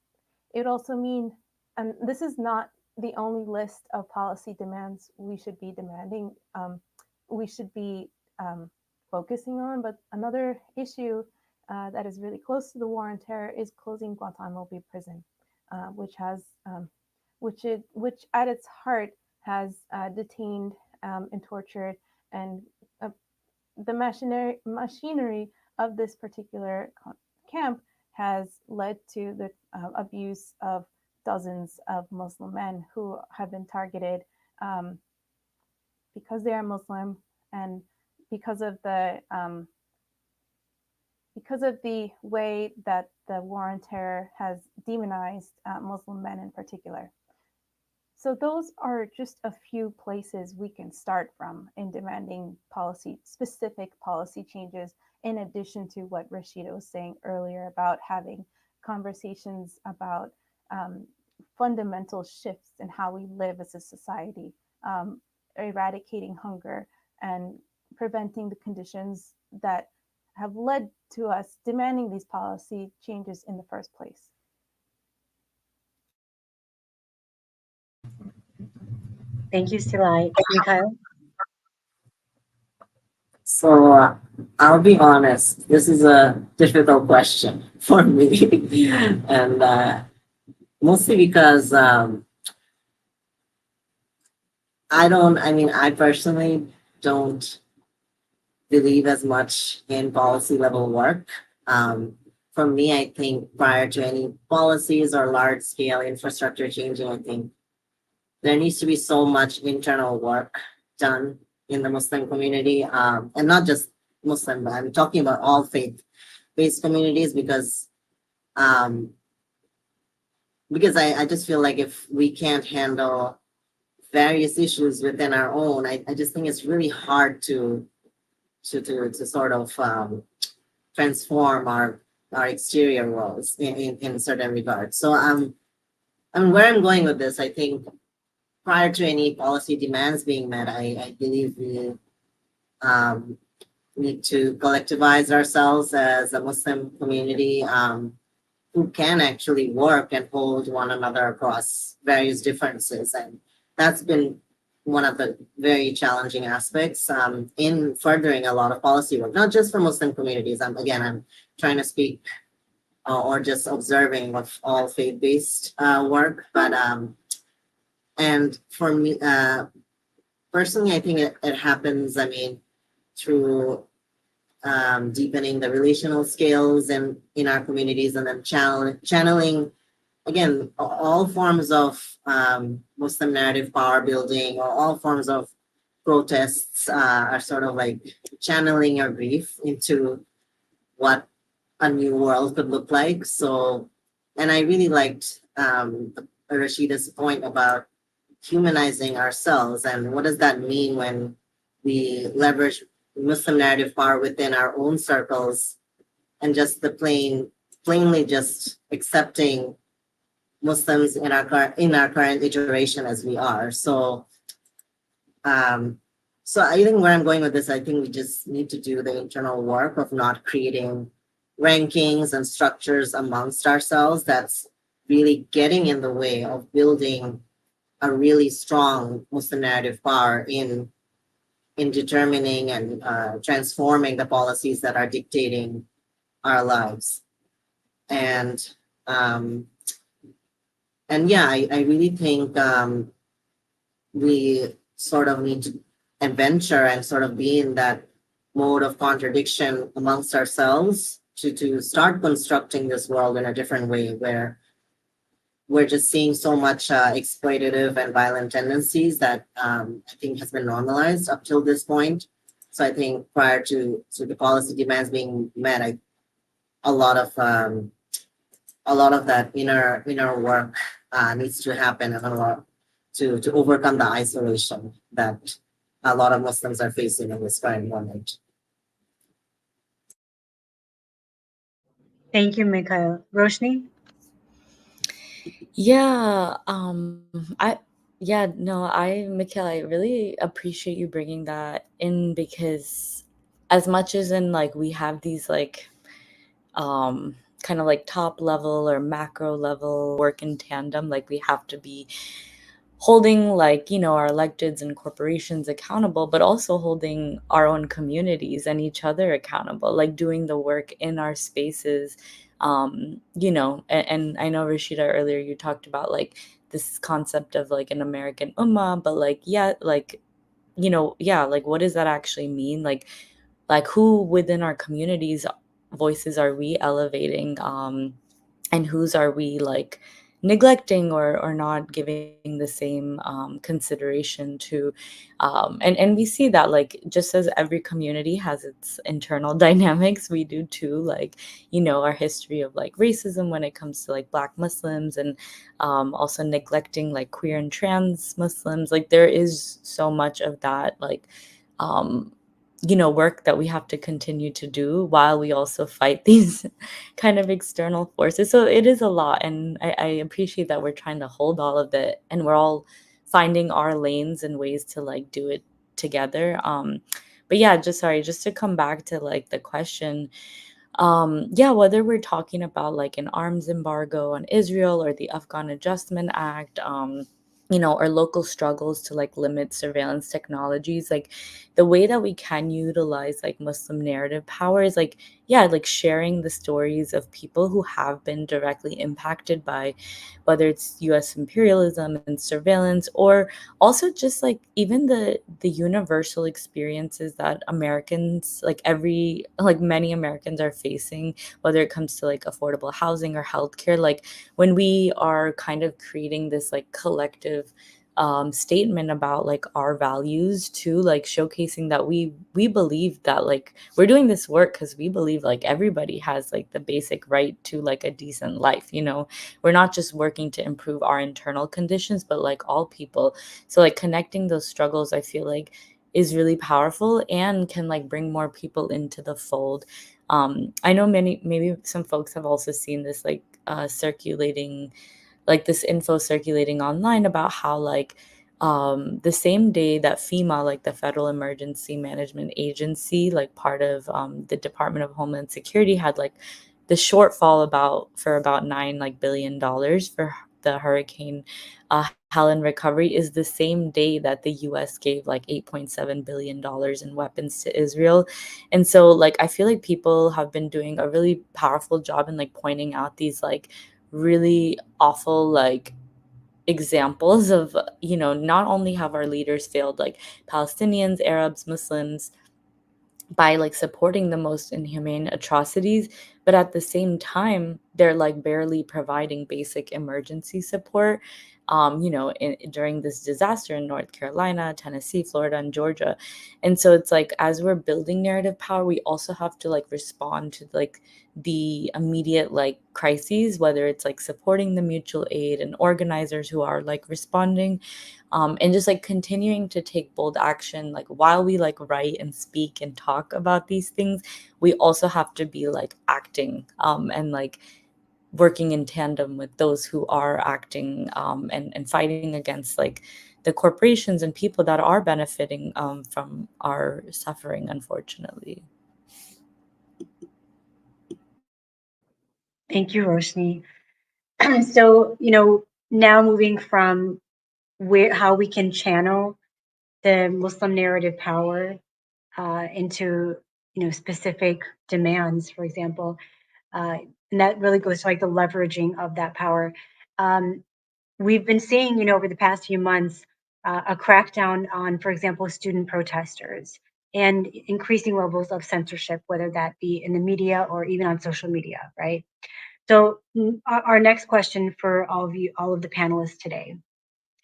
It would also mean, and this is not the only list of policy demands we should be demanding, we should be focusing on, but another issue that is really close to the war on terror is closing Guantanamo Bay Prison, which has, which at its heart has detained and tortured, and the machinery of this particular camp has led to the abuse of dozens of Muslim men who have been targeted because they are Muslim, and because of the way that the war on terror has demonized Muslim men in particular. So those are just a few places we can start from in demanding specific policy changes, in addition to what Rashida was saying earlier about having conversations about fundamental shifts in how we live as a society, eradicating hunger, and preventing the conditions that have led to us demanding these policy changes in the first place. Thank you, Seelai. Mikail? So I'll be honest, this is a difficult question for me, and mostly because I personally don't believe as much in policy level work. For me, I think prior to any policies or large scale infrastructure changing, I think there needs to be so much internal work done in the Muslim community, and not just Muslim, but I'm talking about all faith-based communities, because I just feel like if we can't handle various issues within our own, I just think it's really hard to sort of transform our exterior worlds in certain regards. So where I'm going with this, I think prior to any policy demands being met, I believe we need to collectivize ourselves as a Muslim community who can actually work and hold one another across various differences. And that's been one of the very challenging aspects in furthering a lot of policy work, not just for Muslim communities. I'm trying to speak or just observing of all faith-based work, but and for me, personally, I think it happens, through deepening the relational skills in our communities, and then channeling, again, all forms of Muslim narrative power building, or all forms of protests are sort of like channeling your grief into what a new world could look like. So, and I really liked Rashida's point about humanizing ourselves, and what does that mean when we leverage Muslim narrative power within our own circles, and just plainly just accepting Muslims in our current iteration as we are. So so I think where I'm going with this, I think we just need to do the internal work of not creating rankings and structures amongst ourselves that's really getting in the way of building a really strong Muslim narrative power in determining and transforming the policies that are dictating our lives. And yeah, I really think we sort of need to adventure and sort of be in that mode of contradiction amongst ourselves to start constructing this world in a different way, where we're just seeing so much exploitative and violent tendencies that I think has been normalized up till this point. So I think prior to the policy demands being met, a lot of that inner work needs to happen, and a lot to overcome the isolation that a lot of Muslims are facing in this current moment. Thank you, Mikail. Roshni? Yeah, Yeah, no, Mikhail, I really appreciate you bringing that in, because as much as in like we have these like um kind of like top level or macro level work in tandem, like we have to be holding like, you know, our electeds and corporations accountable, but also holding our own communities and each other accountable, like doing the work in our spaces. You know, and I know, Rashida, earlier you talked about like this concept of like an American ummah, but like, yeah, like, you know, yeah, like what does that actually mean? Like who within our communities voices are we elevating, and whose are we like neglecting or not giving the same consideration to, and we see that like just as every community has its internal dynamics, we do too, like, you know, our history of like racism when it comes to like Black Muslims, and also neglecting like queer and trans Muslims. Like there is so much of that, like um you know, work that we have to continue to do while we also fight these kind of external forces. So it is a lot, and I appreciate that we're trying to hold all of it, and we're all finding our lanes and ways to like do it together. But yeah, just to come back to like the question, yeah, whether we're talking about like an arms embargo on Israel or the Afghan Adjustment Act, you know, or local struggles to like limit surveillance technologies, like the way that we can utilize like Muslim narrative power is like, yeah, like sharing the stories of people who have been directly impacted by whether it's US imperialism and surveillance, or also just like even the universal experiences that Americans, like every, like many Americans are facing, whether it comes to like affordable housing or healthcare. Like when we are kind of creating this like collective statement about like our values too, like showcasing that we believe that like we're doing this work because we believe like everybody has like the basic right to like a decent life, you know. We're not just working to improve our internal conditions, but like all people. So like connecting those struggles, I feel like is really powerful and can like bring more people into the fold. I know maybe some folks have also seen this like circulating, like this info circulating online about how like the same day that FEMA, like the Federal Emergency Management Agency, like part of the Department of Homeland Security, had like the shortfall about $9 billion for the hurricane Helen recovery, is the same day that the US gave like $8.7 billion in weapons to Israel. And so like I feel like people have been doing a really powerful job in like pointing out these like really awful like examples of, you know, not only have our leaders failed like Palestinians, Arabs, Muslims by like supporting the most inhumane atrocities, but at the same time they're like barely providing basic emergency support, you know, during this disaster in North Carolina, Tennessee, Florida, and Georgia. And so it's like as we're building narrative power, we also have to like respond to like the immediate like crises, whether it's like supporting the mutual aid and organizers who are like responding, and just like continuing to take bold action. Like while we like write and speak and talk about these things, we also have to be like acting, and like working in tandem with those who are acting, and fighting against like the corporations and people that are benefiting from our suffering, unfortunately. Thank you, Roshni. So, you know, now moving from how we can channel the Muslim narrative power into, you know, specific demands, for example, and that really goes to like the leveraging of that power. We've been seeing, you know, over the past few months, a crackdown on, for example, student protesters and increasing levels of censorship, whether that be in the media or even on social media, right? So our next question for all of you, all of the panelists today,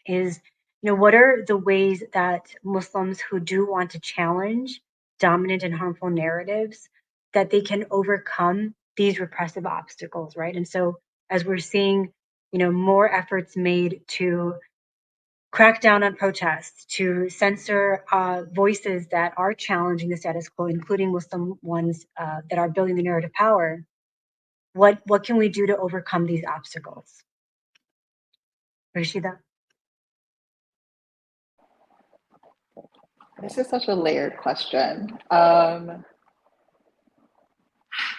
is, you know, what are the ways that Muslims who do want to challenge dominant and harmful narratives, that they can overcome these repressive obstacles, right? And so as we're seeing, you know, more efforts made to crack down on protests, to censor voices that are challenging the status quo, including Muslim ones that are building the narrative power, what can we do to overcome these obstacles? Rashida? This is such a layered question. I'm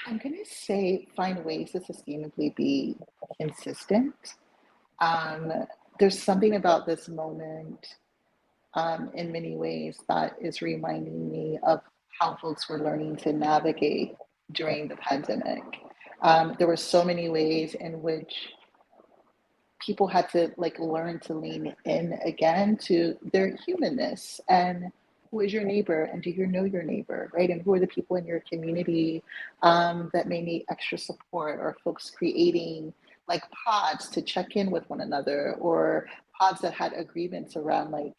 going to say find ways to sustainably be consistent. Um, there's something about this moment in many ways that is reminding me of how folks were learning to navigate during the pandemic. There were so many ways in which people had to like learn to lean in again to their humanness and who is your neighbor and do you know your neighbor, right? And who are the people in your community that may need extra support, or folks creating like pods to check in with one another, or pods that had agreements around like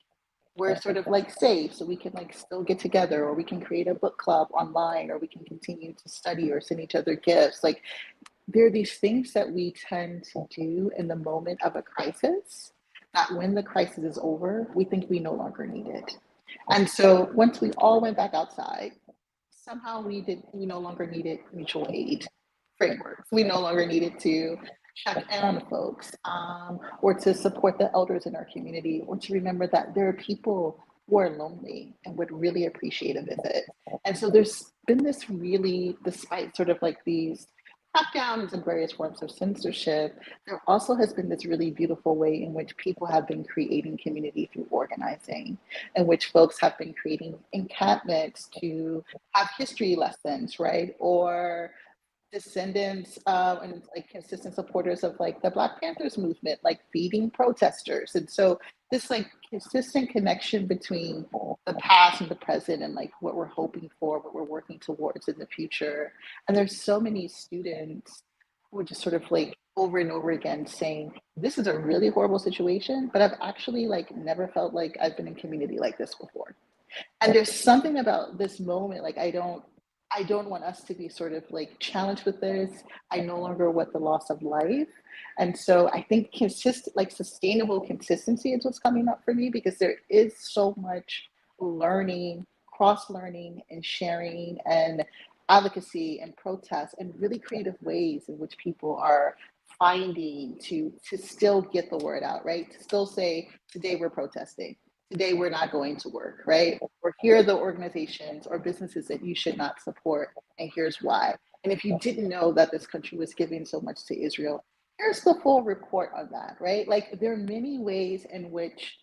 we're sort of like safe so we can like still get together, or we can create a book club online, or we can continue to study or send each other gifts. Like there are these things that we tend to do in the moment of a crisis that when the crisis is over, we think we no longer need it. And so once we all went back outside, somehow we no longer needed mutual aid frameworks. We no longer needed to check in on folks, or to support the elders in our community, or to remember that there are people who are lonely and would really appreciate a visit. And so there's been this really, despite sort of like these crackdowns and various forms of censorship, there also has been this really beautiful way in which people have been creating community through organizing, in which folks have been creating encampments to have history lessons, right? Or descendants and like consistent supporters of like the Black Panthers movement, like feeding protesters. And so this like consistent connection between the past and the present, and like what we're hoping for, what we're working towards in the future. And there's so many students who are just sort of like over and over again saying, this is a really horrible situation, but I've actually like never felt like I've been in community like this before. And there's something about this moment, like I don't want us to be sort of like challenged with this. I no longer want the loss of life. And so I think like sustainable consistency is what's coming up for me, because there is so much learning, cross learning and sharing and advocacy and protest and really creative ways in which people are finding to still get the word out, right? To still say, today we're protesting. Today we're not going to work, right? Or here are the organizations or businesses that you should not support, and here's why. And if you didn't know that this country was giving so much to Israel, here's the full report on that, right? Like there are many ways in which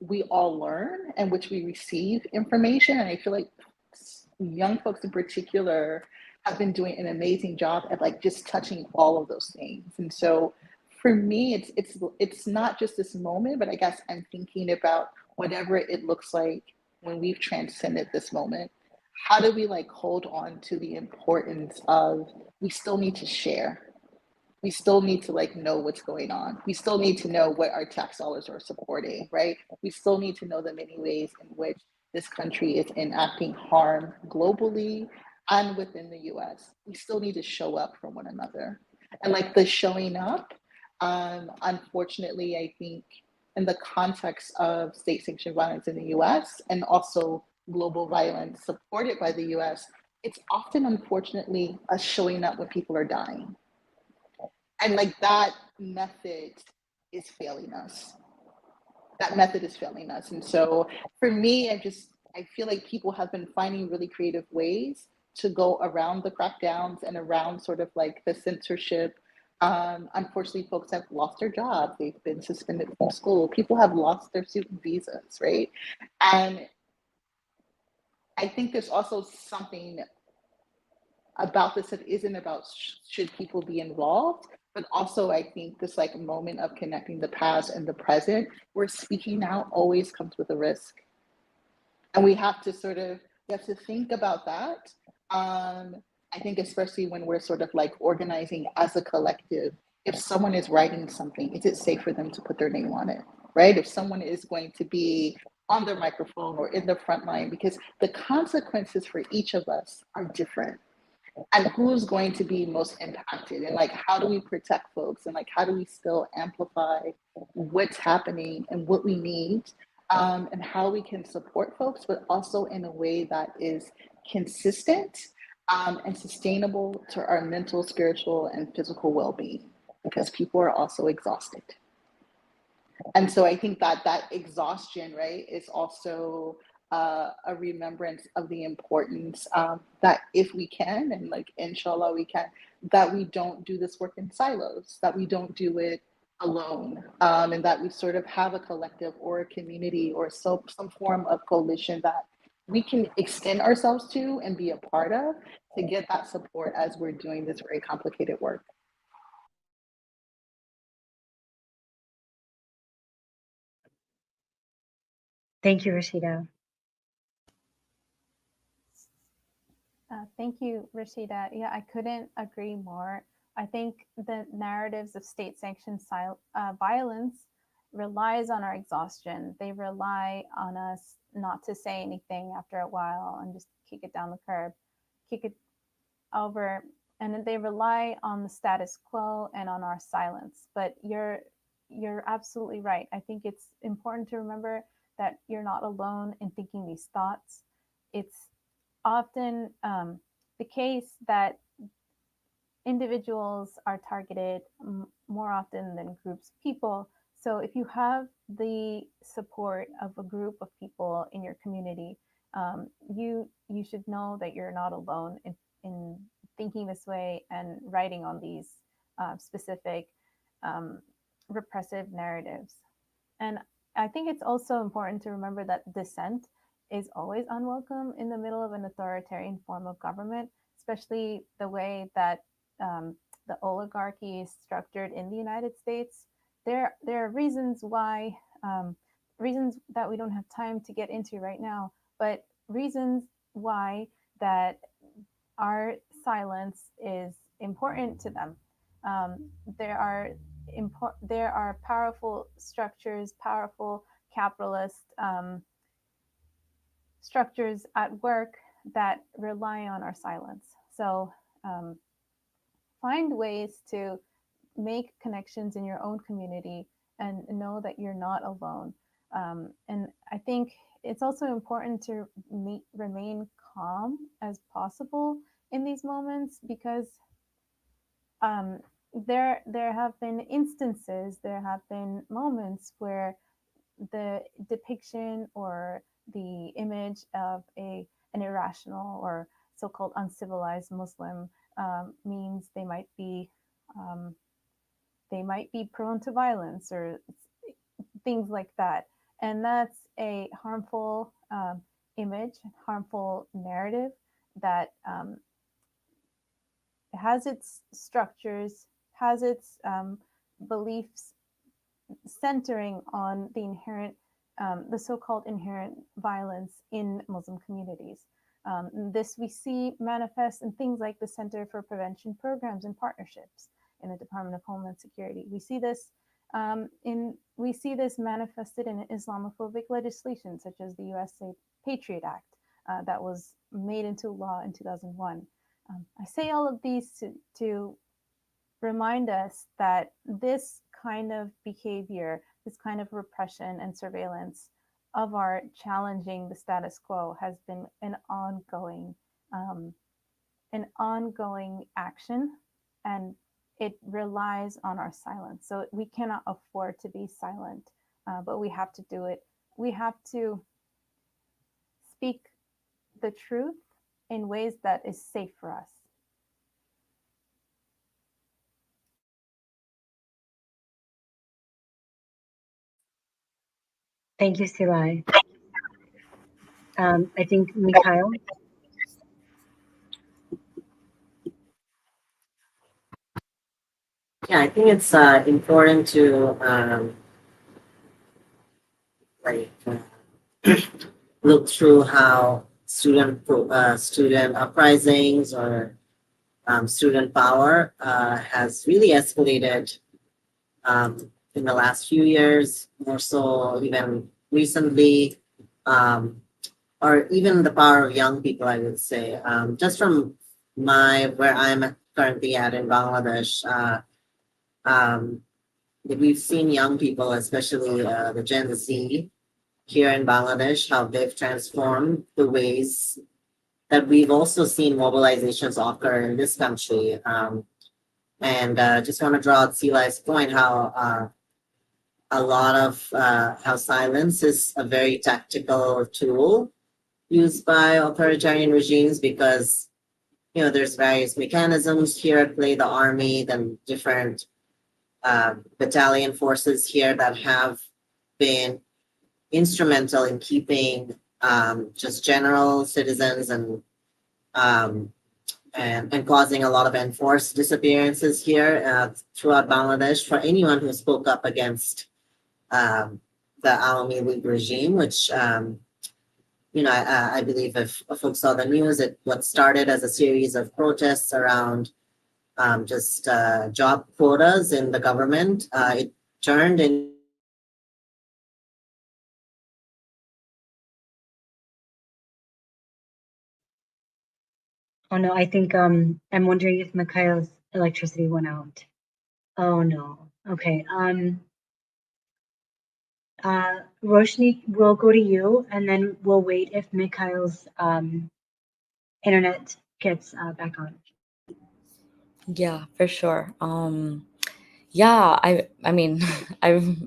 we all learn and which we receive information. And I feel like young folks in particular have been doing an amazing job at like just touching all of those things. And so for me, it's not just this moment, but I guess I'm thinking about whatever it looks like when we've transcended this moment. How do we like hold on to the importance of, we still need to share. We still need to like know what's going on. We still need to know what our tax dollars are supporting, right? We still need to know the many ways in which this country is enacting harm globally and within the US. We still need to show up for one another. And like the showing up, unfortunately, I think in the context of state-sanctioned violence in the US and also global violence supported by the US, it's often unfortunately us showing up when people are dying. And like that method is failing us. That method is failing us. And so for me, I feel like people have been finding really creative ways to go around the crackdowns and around sort of like the censorship. Unfortunately, folks have lost their jobs. They've been suspended from school. People have lost their student visas, right? And I think there's also something about this that isn't about should people be involved, but also I think this like moment of connecting the past and the present, where speaking out always comes with a risk. And we have to think about that. I think especially when we're sort of like organizing as a collective, if someone is writing something, is it safe for them to put their name on it, right? If someone is going to be on their microphone or in the front line, because the consequences for each of us are different. And who's going to be most impacted, and like how do we protect folks, and like how do we still amplify what's happening and what we need, and how we can support folks, but also in a way that is consistent and sustainable to our mental, spiritual, and physical well-being, because people are also exhausted. And so I think that exhaustion, right, is also a remembrance of the importance that if we can, and like inshallah we can, that we don't do this work in silos, that we don't do it alone, and that we sort of have a collective or a community or some form of coalition that we can extend ourselves to and be a part of to get that support as we're doing this very complicated work. Thank you, Rashida. Thank you, Rashida. Yeah, I couldn't agree more. I think the narratives of state-sanctioned violence relies on our exhaustion. They rely on us not to say anything after a while and just kick it down the curb, kick it over. And they rely on the status quo and on our silence. But you're absolutely right. I think it's important to remember that you're not alone in thinking these thoughts. It's often the case that individuals are targeted more often than groups of people. So if you have the support of a group of people in your community, you should know that you're not alone in thinking this way and writing on these specific repressive narratives. And I think it's also important to remember that dissent is always unwelcome in the middle of an authoritarian form of government, especially the way that the oligarchy is structured in the United States. There are reasons why, reasons that we don't have time to get into right now, but reasons why that our silence is important to them. There are powerful structures, powerful capitalist structures at work that rely on our silence. So find ways to make connections in your own community and know that you're not alone. And I think it's also important to remain calm as possible in these moments, because there have been instances, there have been moments where the depiction or the image of an irrational or so-called uncivilized Muslim means they might be prone to violence or things like that, and that's a harmful image, harmful narrative that has its structures, has its beliefs centering on the inherent, the so-called inherent violence in Muslim communities. This we see manifest in things like the Center for Prevention Programs and Partnerships in the Department of Homeland Security. We see this manifested in Islamophobic legislation, such as the USA Patriot Act that was made into law in 2001. I say all of these to remind us that this kind of behavior, this kind of repression and surveillance of our challenging the status quo has been an ongoing action, and it relies on our silence. So we cannot afford to be silent, but we have to do it. We have to speak the truth in ways that is safe for us. Thank you, Seelai. I think Mikail. Yeah, I think it's important to look through how student uprisings or student power has really escalated in the last few years, more so even recently, or even the power of young people, I would say. Just from where I'm currently at in Bangladesh, we've seen young people, especially the Gen Z here in Bangladesh, how they've transformed the ways that we've also seen mobilizations occur in this country. And just want to draw out Seelai's point, how a lot of how silence is a very tactical tool used by authoritarian regimes because, there's various mechanisms here at play, the army, then different battalion forces here that have been instrumental in keeping just general citizens um, and causing a lot of enforced disappearances here throughout Bangladesh for anyone who spoke up against the Awami League regime, which I believe if folks saw the news, what started as a series of protests around just job quotas in the government, it turned in. Oh no, I think I'm wondering if Mikhail's electricity went out. Oh no. Okay. Roshni, we'll go to you, and then we'll wait if Mikhail's internet gets back on. Yeah, for sure. Yeah, I mean,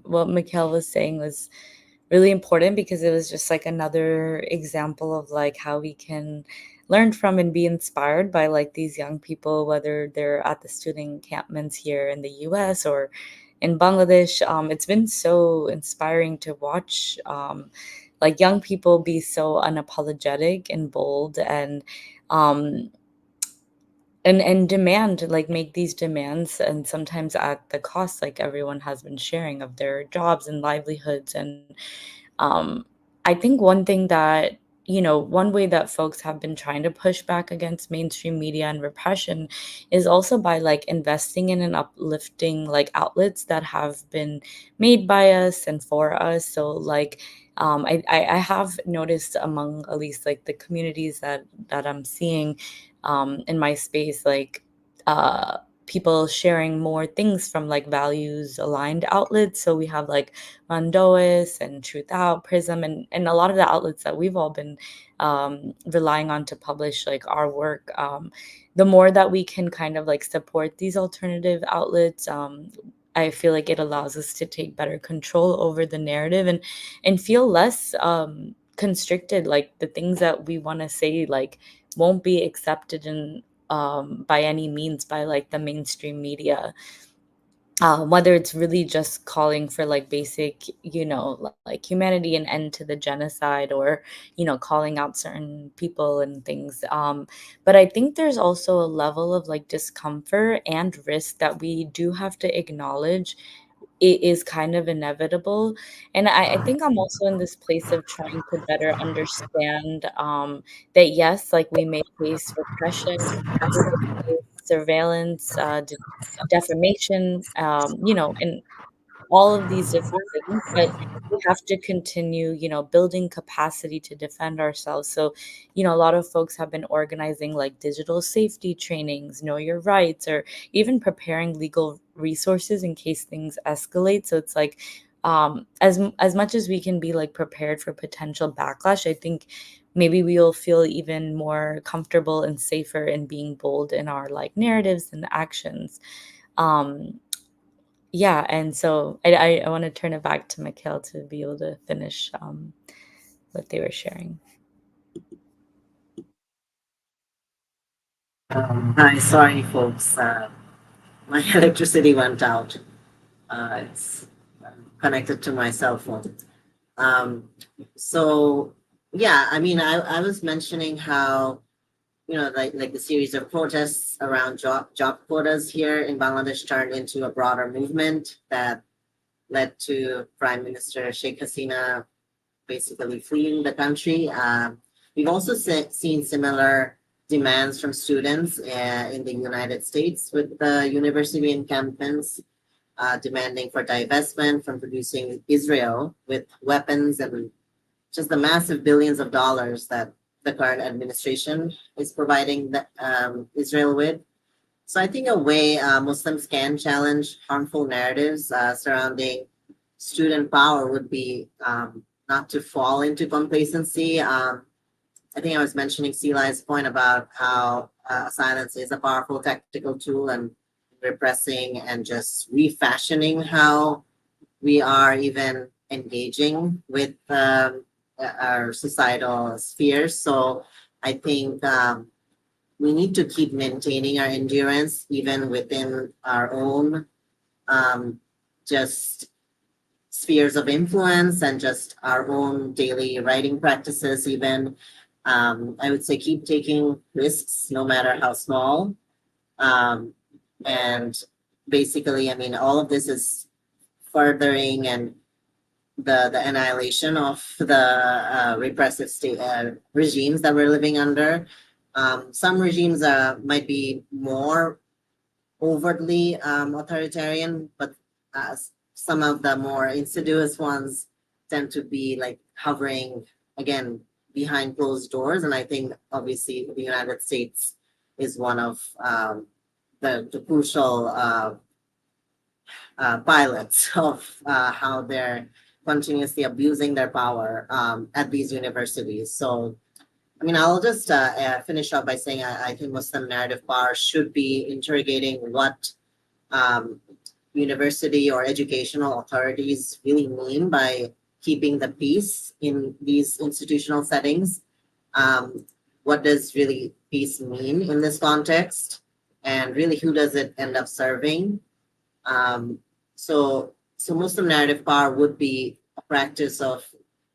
what Mikhail was saying was really important because it was just like another example of like how we can learn from and be inspired by like these young people, whether they're at the student encampments here in the US or in Bangladesh. It's been so inspiring to watch like young people be so unapologetic and bold um and demand, like make these demands, and sometimes at the cost, like everyone has been sharing, of their jobs and livelihoods. And um I think one thing that, one way that folks have been trying to push back against mainstream media and repression is also by like investing in and uplifting like outlets that have been made by us and for us. So like I have noticed among at least like the communities that I'm seeing in my space, like uh, people sharing more things from like values aligned outlets. So we have like Mandois and Truth Out, Prism, and a lot of the outlets that we've all been relying on to publish like our work. The more that we can kind of like support these alternative outlets, I feel like it allows us to take better control over the narrative and feel less constricted. Like the things that we want to say like won't be accepted in by any means by like the mainstream media, whether it's really just calling for like basic, like humanity and end to the genocide, or calling out certain people and things. But I think there's also a level of like discomfort and risk that we do have to acknowledge. It is kind of inevitable. And I think I'm also in this place of trying to better understand that yes, like we may face repression, we may face surveillance, defamation, and all of these different things, but we have to continue, building capacity to defend ourselves. So, a lot of folks have been organizing like digital safety trainings, know your rights, or even preparing legal resources in case things escalate. So it's like as much as we can be like prepared for potential backlash, I think maybe we will feel even more comfortable and safer in being bold in our like narratives and actions. Um, yeah, and so I want to turn it back to Mikhail to be able to finish what they were sharing. Hi, sorry, folks. My electricity went out. It's connected to my cell phone. So yeah, I mean, I was mentioning how like the series of protests around job quotas here in Bangladesh turned into a broader movement that led to Prime Minister Sheikh Hasina basically fleeing the country. We've also seen similar demands from students in the United States with the university encampments demanding for divestment from producing Israel with weapons and just the massive billions of dollars that the current administration is providing Israel with. So I think a way Muslims can challenge harmful narratives surrounding student power would be not to fall into complacency. I think I was mentioning Seelai's point about how silence is a powerful tactical tool and repressing and just refashioning how we are even engaging with our societal spheres. So I think we need to keep maintaining our endurance even within our own just spheres of influence and just our own daily writing practices. Even I would say keep taking risks, no matter how small. And basically, I mean, all of this is furthering and the annihilation of the repressive state regimes that we're living under. Some regimes might be more overtly authoritarian, but some of the more insidious ones tend to be like hovering again behind closed doors. And I think obviously the United States is one of the crucial pilots of how they're continuously abusing their power at these universities. So, I mean, I'll just finish up by saying I think Muslim narrative power should be interrogating what university or educational authorities really mean by keeping the peace in these institutional settings. What does really peace mean in this context? And really, who does it end up serving? So Muslim narrative power would be a practice of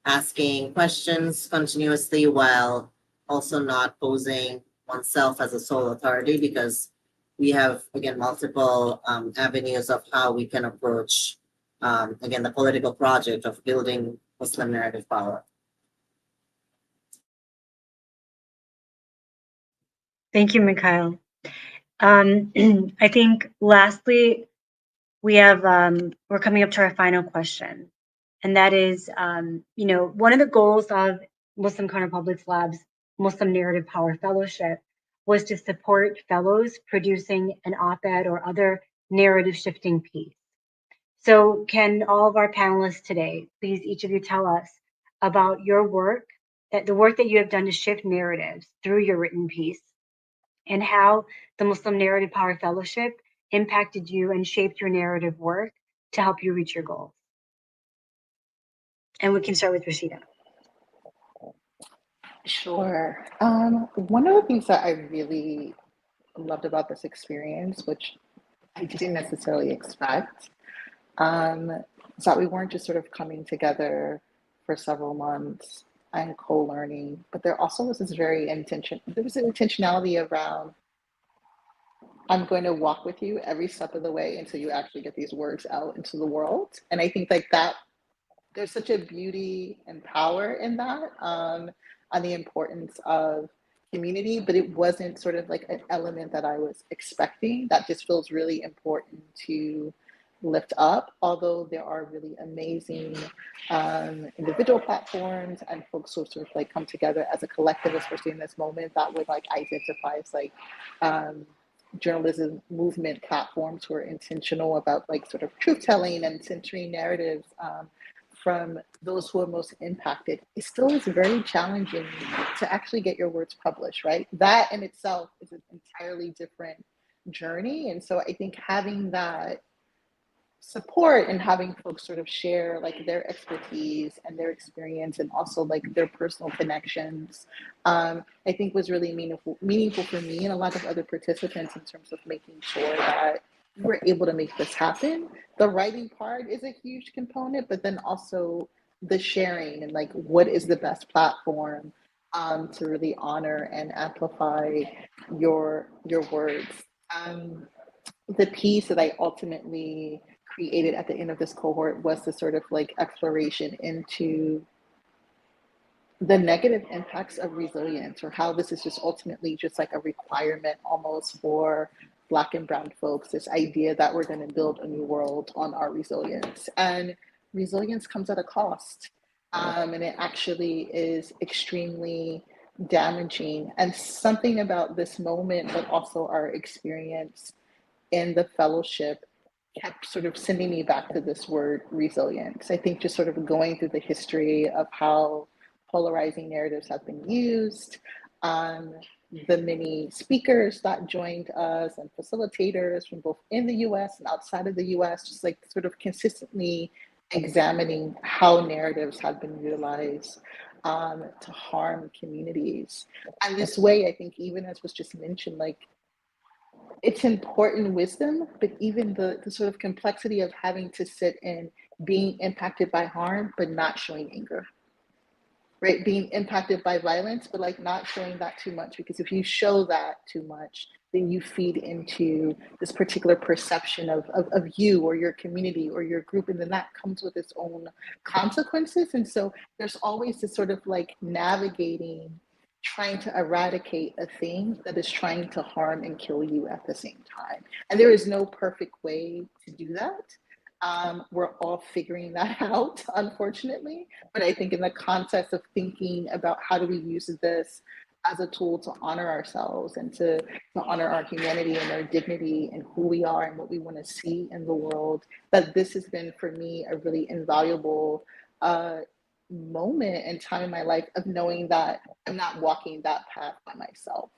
asking questions continuously while also not posing oneself as a sole authority, because we have, again, multiple avenues of how we can approach, again, the political project of building Muslim narrative power. Thank you, Mikail. I think lastly, we have, we're coming up to our final question. And that is, one of the goals of Muslim Counterpublics Lab's Muslim Narrative Power Fellowship was to support fellows producing an op-ed or other narrative shifting piece. So can all of our panelists today, please each of you tell us about your work, the work that you have done to shift narratives through your written piece, and how the Muslim Narrative Power Fellowship impacted you and shaped your narrative work to help you reach your goals. And we can start with Rashida. Sure. One of the things that I really loved about this experience, which I didn't necessarily expect, is that we weren't just sort of coming together for several months and co-learning, but there also was this there was an intentionality around, I'm going to walk with you every step of the way until you actually get these words out into the world. And I think like that, there's such a beauty and power in that, on the importance of community, but it wasn't sort of like an element that I was expecting. That just feels really important to lift up, although there are really amazing individual platforms and folks who sort of like come together as a collective, especially in this moment, that would like identify as like journalism movement platforms who are intentional about like sort of truth telling and centering narratives from those who are most impacted. It still is very challenging to actually get your words published, right? That in itself is an entirely different journey. And so I think having that support and having folks sort of share like their expertise and their experience and also like their personal connections, I think was really meaningful for me and a lot of other participants in terms of making sure that we're able to make this happen. The writing part is a huge component, but then also the sharing and like what is the best platform to really honor and amplify your words. The piece that I ultimately created at the end of this cohort was the sort of like exploration into the negative impacts of resilience, or how this is just ultimately just like a requirement almost for Black and Brown folks, this idea that we're going to build a new world on our resilience. And resilience comes at a cost. And it actually is extremely damaging. And something about this moment, but also our experience in the fellowship, kept sort of sending me back to this word resilience. I think just sort of going through the history of how polarizing narratives have been used, the many speakers that joined us and facilitators from both in the US and outside of the US, just like sort of consistently examining how narratives have been utilized to harm communities. And this way, I think, even as was just mentioned, like, it's important wisdom, but even the sort of complexity of having to sit in being impacted by harm, but not showing anger, right? Being impacted by violence, but like not showing that too much, because if you show that too much, then you feed into this particular perception of you or your community or your group, and then that comes with its own consequences. And so there's always this sort of like navigating, trying to eradicate a thing that is trying to harm and kill you at the same time. And there is no perfect way to do that. We're all figuring that out, unfortunately. But I think in the context of thinking about how do we use this as a tool to honor ourselves and to honor our humanity and our dignity and who we are and what we want to see in the world, that this has been for me a really invaluable moment and time in my life of knowing that I'm not walking that path by myself.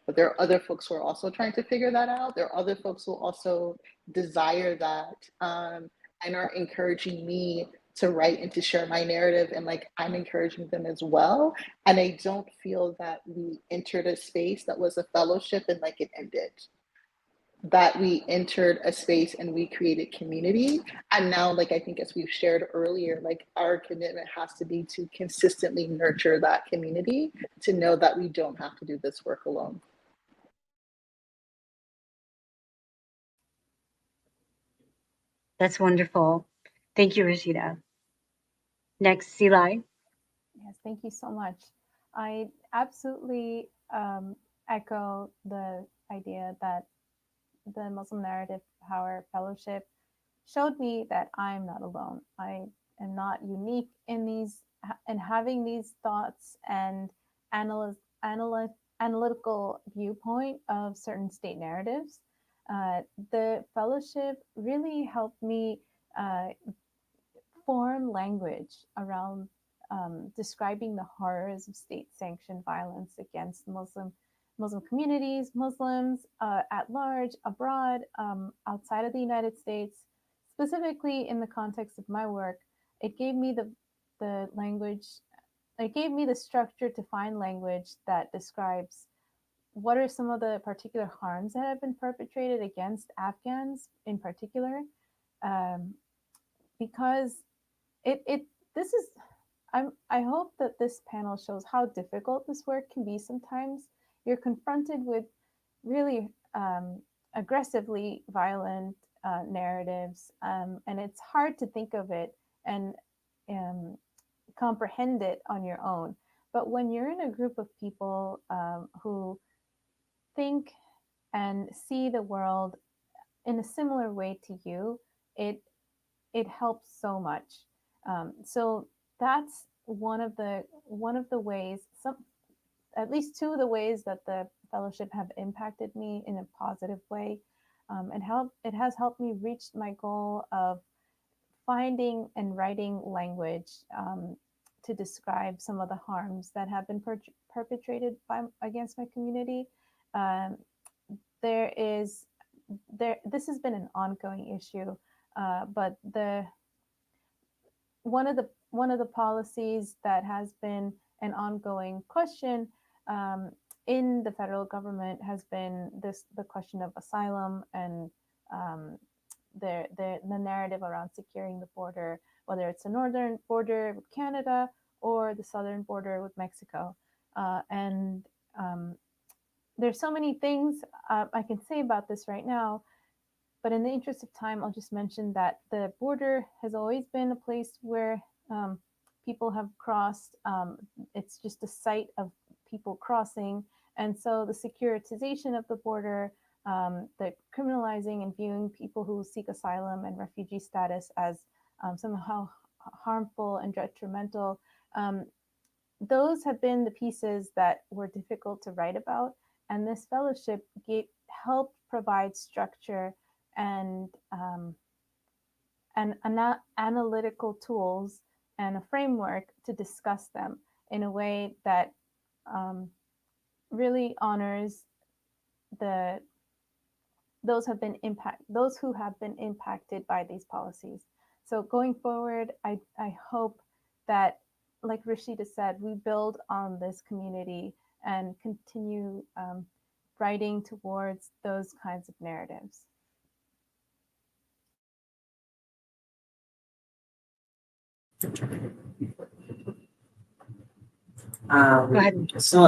But there are other folks who are also trying to figure that out. There are other folks who also desire that and are encouraging me to write and to share my narrative, and like I'm encouraging them as well. And I don't feel that we entered a space that was a fellowship and like it ended. That we entered a space and we created community. And now, like I think as we've shared earlier, like our commitment has to be to consistently nurture that community, to know that we don't have to do this work alone. That's wonderful. Thank you, Rashida. Next, Seelai. Yes, thank you so much. I absolutely echo the idea that the Muslim Narrative Power Fellowship showed me that I'm not alone. I am not unique in these and having these thoughts and analytical viewpoint of certain state narratives. The fellowship really helped me form language around describing the horrors of state-sanctioned violence against Muslim communities, Muslims at large, abroad, outside of the United States. Specifically in the context of my work, it gave me the language, it gave me the structure to find language that describes what are some of the particular harms that have been perpetrated against Afghans in particular, because it this is I hope that this panel shows how difficult this work can be sometimes. You're confronted with really aggressively violent narratives, and it's hard to think of it and comprehend it on your own. But when you're in a group of people who think and see the world in a similar way to you, it helps so much. So that's one of the ways, at least two of the ways that the fellowship have impacted me in a positive way, and it has helped me reach my goal of finding and writing language to describe some of the harms that have been perpetrated against my community. This has been an ongoing issue, but one of the policies that has been an ongoing question in the federal government has been the question of asylum and the narrative around securing the border, whether it's the northern border with Canada or the southern border with Mexico. And there's so many things I can say about this right now, but in the interest of time, I'll just mention that the border has always been a place where people have crossed. It's just a site of people crossing. And so the securitization of the border, the criminalizing and viewing people who seek asylum and refugee status as somehow harmful and detrimental, those have been the pieces that were difficult to write about. And this fellowship helped provide structure and analytical tools and a framework to discuss them in a way that really honors those who have been impacted by these policies. So going forward, I hope that like Rashida said, we build on this community and continue writing towards those kinds of narratives. Go ahead. So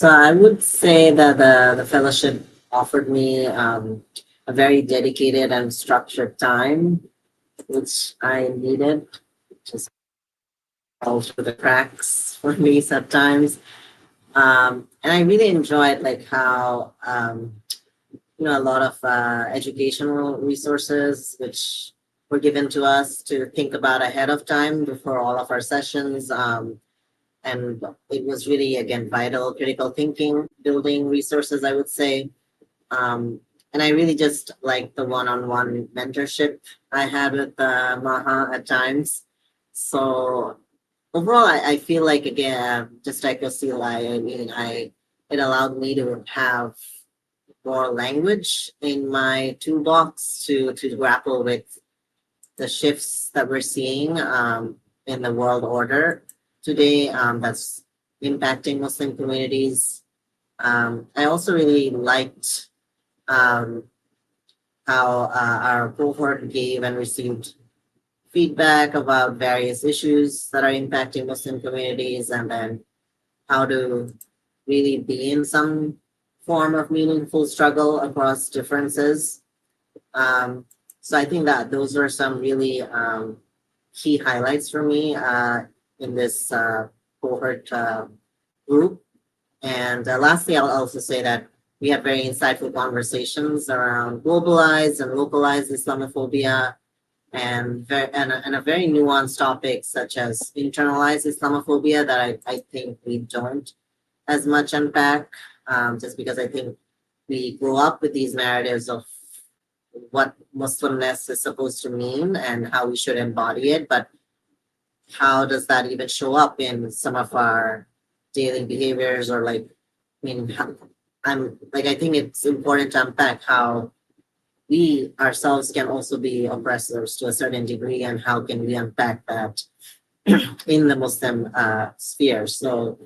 I would say that the fellowship offered me a very dedicated and structured time, which I needed. Just fell through the cracks for me sometimes. And I really enjoyed like how a lot of educational resources which were given to us to think about ahead of time before all of our sessions. And it was really, again, vital critical thinking building resources, I would say. And I really just like the one-on-one mentorship I had with Maha at times. So overall, I feel like, again, just like Seelai, I mean, it allowed me to have more language in my toolbox to grapple with the shifts that we're seeing in the world order today that's impacting Muslim communities. I also really liked um, how our cohort gave and received feedback about various issues that are impacting Muslim communities, and then how to really be in some form of meaningful struggle across differences. Um, so I think that those are some really key highlights for me in this cohort group. And lastly, I'll also say that we had very insightful conversations around globalized and localized Islamophobia and a very nuanced topic such as internalized Islamophobia that I think we don't as much unpack, just because I think we grow up with these narratives of what Muslimness is supposed to mean and how we should embody it, but how does that even show up in some of our daily behaviors or like, I mean, I think it's important to unpack how we ourselves can also be oppressors to a certain degree and how can we unpack that in the Muslim sphere. So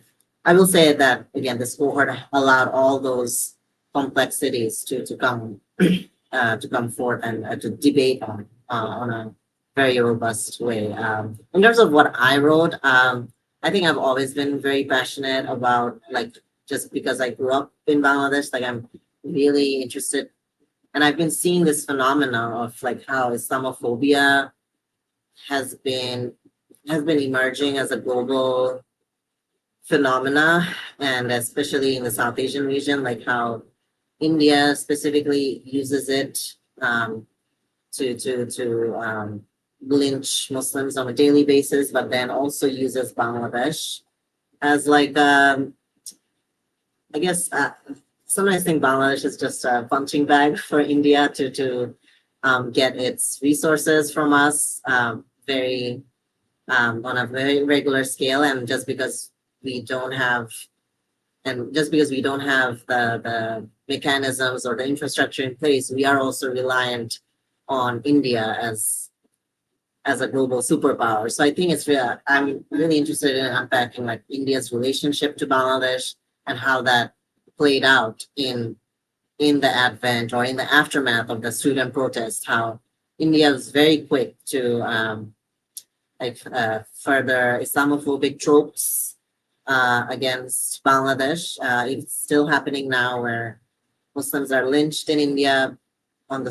I will say that again, this cohort allowed all those complexities to come forth and to debate on a very robust way. In terms of what I wrote, I think I've always been very passionate about like just because I grew up in Bangladesh, like I'm really interested, and I've been seeing this phenomena of like how Islamophobia has been emerging as a global phenomena, and especially in the South Asian region, like how India specifically uses it to lynch Muslims on a daily basis, but then also uses Bangladesh as like I guess sometimes I think Bangladesh is just a punching bag for India to get its resources from us very on a very regular scale, and just because we don't have the mechanisms or the infrastructure in place, we are also reliant on India as a global superpower. So I think I'm really interested in unpacking like India's relationship to Bangladesh and how that played out in the advent or in the aftermath of the student protest, how India was very quick to further Islamophobic tropes against Bangladesh. It's still happening now where Muslims are lynched in India on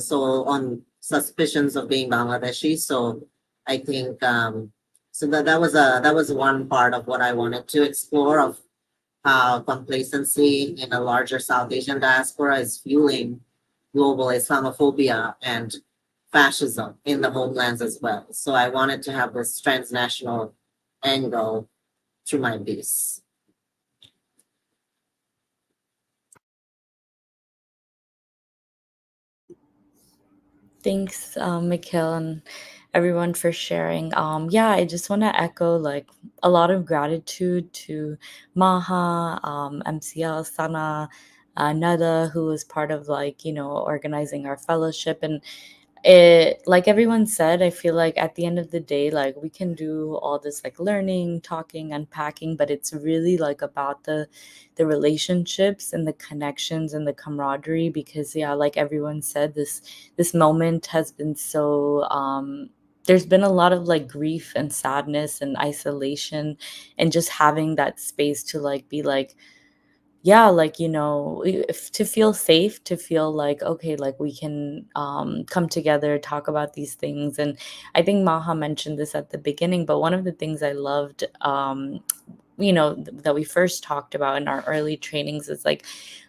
suspicions of being Bangladeshi. So I think so that was one part of what I wanted to explore of how complacency in a larger South Asian diaspora is fueling global Islamophobia and fascism in the homelands as well. So I wanted to have this transnational angle to my piece. Thanks, Mikhail, and everyone for sharing. Yeah, I just want to echo like a lot of gratitude to Maha, MCL, Sana, Nada, who was part of like organizing our fellowship, and it, like everyone said, I feel like at the end of the day, like we can do all this like learning, talking, unpacking, but it's really like about the relationships and the connections and the camaraderie, because yeah, like everyone said, this moment has been so there's been a lot of like grief and sadness and isolation, and just having that space to like be like, yeah, like, you know, if, to feel safe, to feel like, okay, like we can come together, talk about these things. And I think Maha mentioned this at the beginning, but one of the things I loved, you know, that we first talked about in our early trainings is like,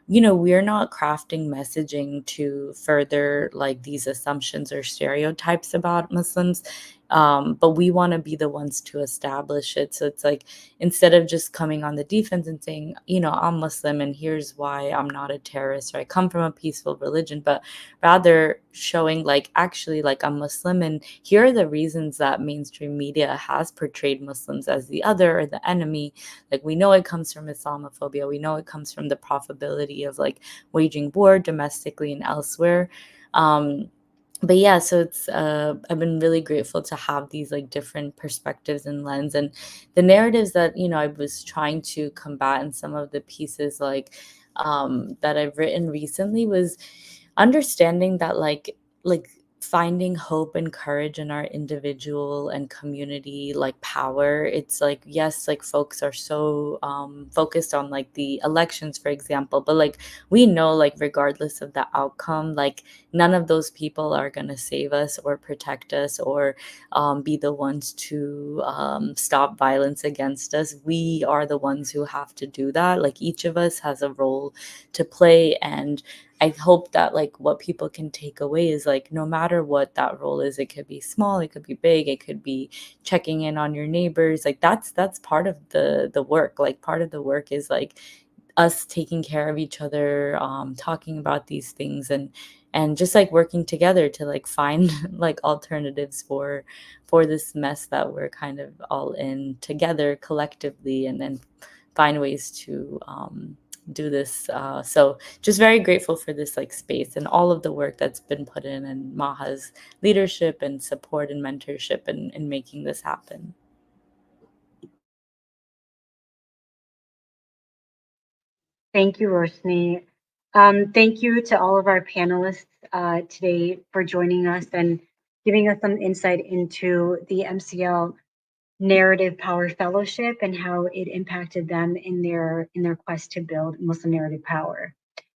you know, we're not crafting messaging to further like these assumptions or stereotypes about Muslims, but we want to be the ones to establish it. So it's like, instead of just coming on the defense and saying, you know, I'm Muslim and here's why I'm not a terrorist, or I come from a peaceful religion, but rather showing like, actually, like, I'm Muslim and here are the reasons that mainstream media has portrayed Muslims as the other or the enemy. Like, we know it comes from Islamophobia. We know it comes from the profitability of like waging war domestically and elsewhere. But yeah, so it's I've been really grateful to have these like different perspectives and lens, and the narratives that, you know, I was trying to combat in some of the pieces like that I've written recently was understanding that like finding hope and courage in our individual and community like power. It's like, yes, like folks are so focused on like the elections, for example, but like we know, like regardless of the outcome, like none of those people are going to save us or protect us or be the ones to stop violence against us. We are the ones who have to do that. Like each of us has a role to play, and I hope that like what people can take away is like, no matter what that role is, it could be small, it could be big, it could be checking in on your neighbors. Like that's part of the work. Like part of the work is like us taking care of each other, talking about these things, and just like working together to like find like alternatives for this mess that we're kind of all in together collectively, and then find ways to do this. So just very grateful for this like space and all of the work that's been put in, and Maha's leadership and support and mentorship in making this happen. Thank you, Roshni. Thank you to all of our panelists today for joining us and giving us some insight into the MCL Narrative Power Fellowship and how it impacted them in their quest to build Muslim narrative power.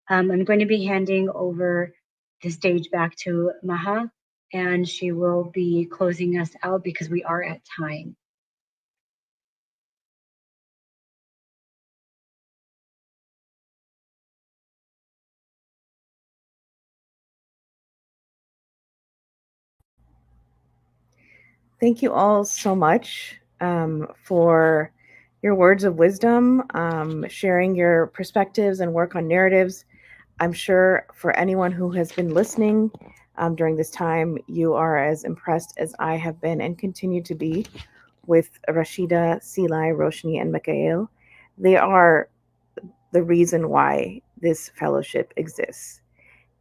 I'm going to be handing over the stage back to Maha, and she will be closing us out because we are at time. Thank you all so much for your words of wisdom, sharing your perspectives and work on narratives. I'm sure for anyone who has been listening during this time, you are as impressed as I have been and continue to be with Rashida, Seelai, Roshni, and Mikail. They are the reason why this fellowship exists.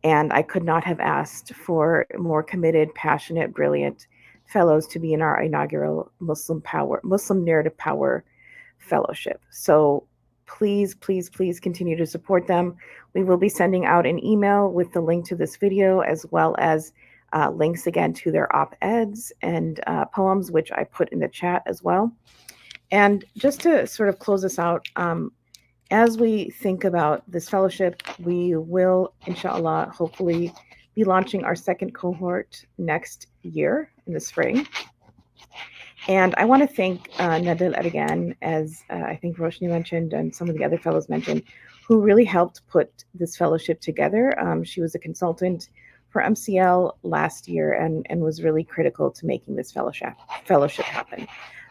And I could not have asked for more committed, passionate, brilliant fellows to be in our inaugural Muslim Narrative Power Fellowship. So please, please, please continue to support them. We will be sending out an email with the link to this video, as well as links again to their op-eds and poems, which I put in the chat as well. And just to sort of close us out, as we think about this fellowship, we will, inshallah, hopefully be launching our second cohort next year in the spring. And I want to thank Nadil again, as I think Roshni mentioned and some of the other fellows mentioned, who really helped put this fellowship together. She was a consultant for MCL last year and was really critical to making this fellowship happen.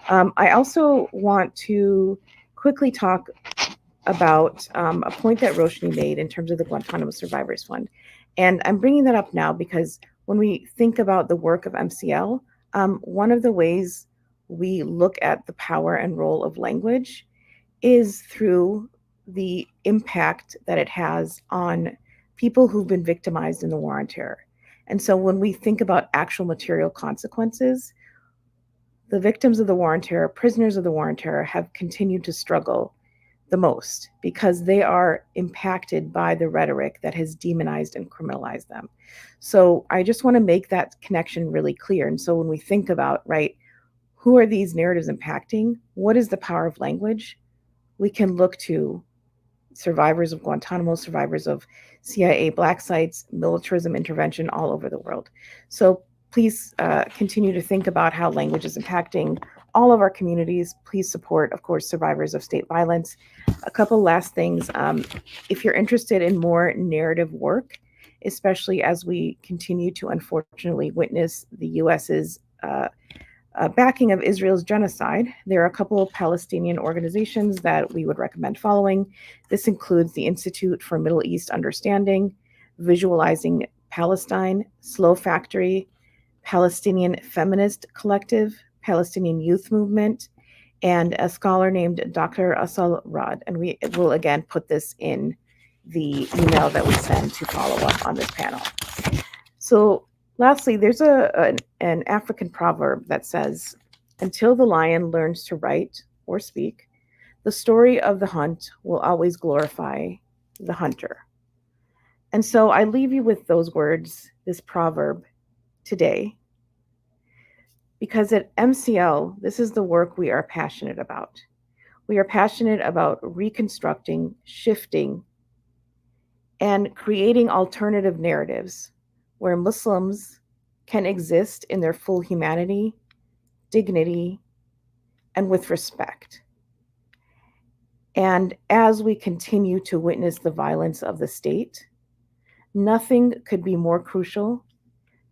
I also want to quickly talk about a point that Roshni made in terms of the Guantanamo Survivors Fund. And I'm bringing that up now because when we think about the work of MCL, one of the ways we look at the power and role of language is through the impact that it has on people who've been victimized in the war on terror. And so when we think about actual material consequences, the victims of the war on terror, prisoners of the war on terror, have continued to struggle the most because they are impacted by the rhetoric that has demonized and criminalized them. So I just want to make that connection really clear. And so when we think about, right, who are these narratives impacting? What is the power of language? We can look to survivors of Guantanamo, survivors of CIA black sites, militarism intervention all over the world. So please continue to think about how language is impacting all of our communities. Please support, of course, survivors of state violence. A couple last things. If you're interested in more narrative work, especially as we continue to unfortunately witness the US's backing of Israel's genocide, there are a couple of Palestinian organizations that we would recommend following. This includes the Institute for Middle East Understanding, Visualizing Palestine, Slow Factory, Palestinian Feminist Collective, Palestinian Youth Movement, and a scholar named Dr. Asal Rad. And we will again put this in the email that we send to follow up on this panel. So lastly, there's an African proverb that says, until the lion learns to write or speak, the story of the hunt will always glorify the hunter. And so I leave you with those words, this proverb today, because at MCL, this is the work we are passionate about. We are passionate about reconstructing, shifting, and creating alternative narratives where Muslims can exist in their full humanity, dignity, and with respect. And as we continue to witness the violence of the state, nothing could be more crucial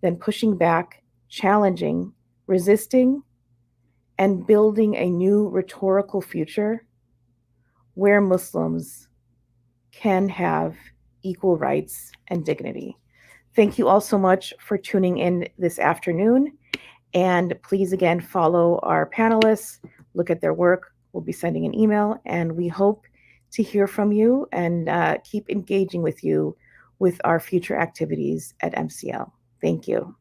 than pushing back, challenging, resisting, and building a new rhetorical future where Muslims can have equal rights and dignity. Thank you all so much for tuning in this afternoon. And please, again, follow our panelists, look at their work. We'll be sending an email, and we hope to hear from you and keep engaging with you with our future activities at MCL. Thank you.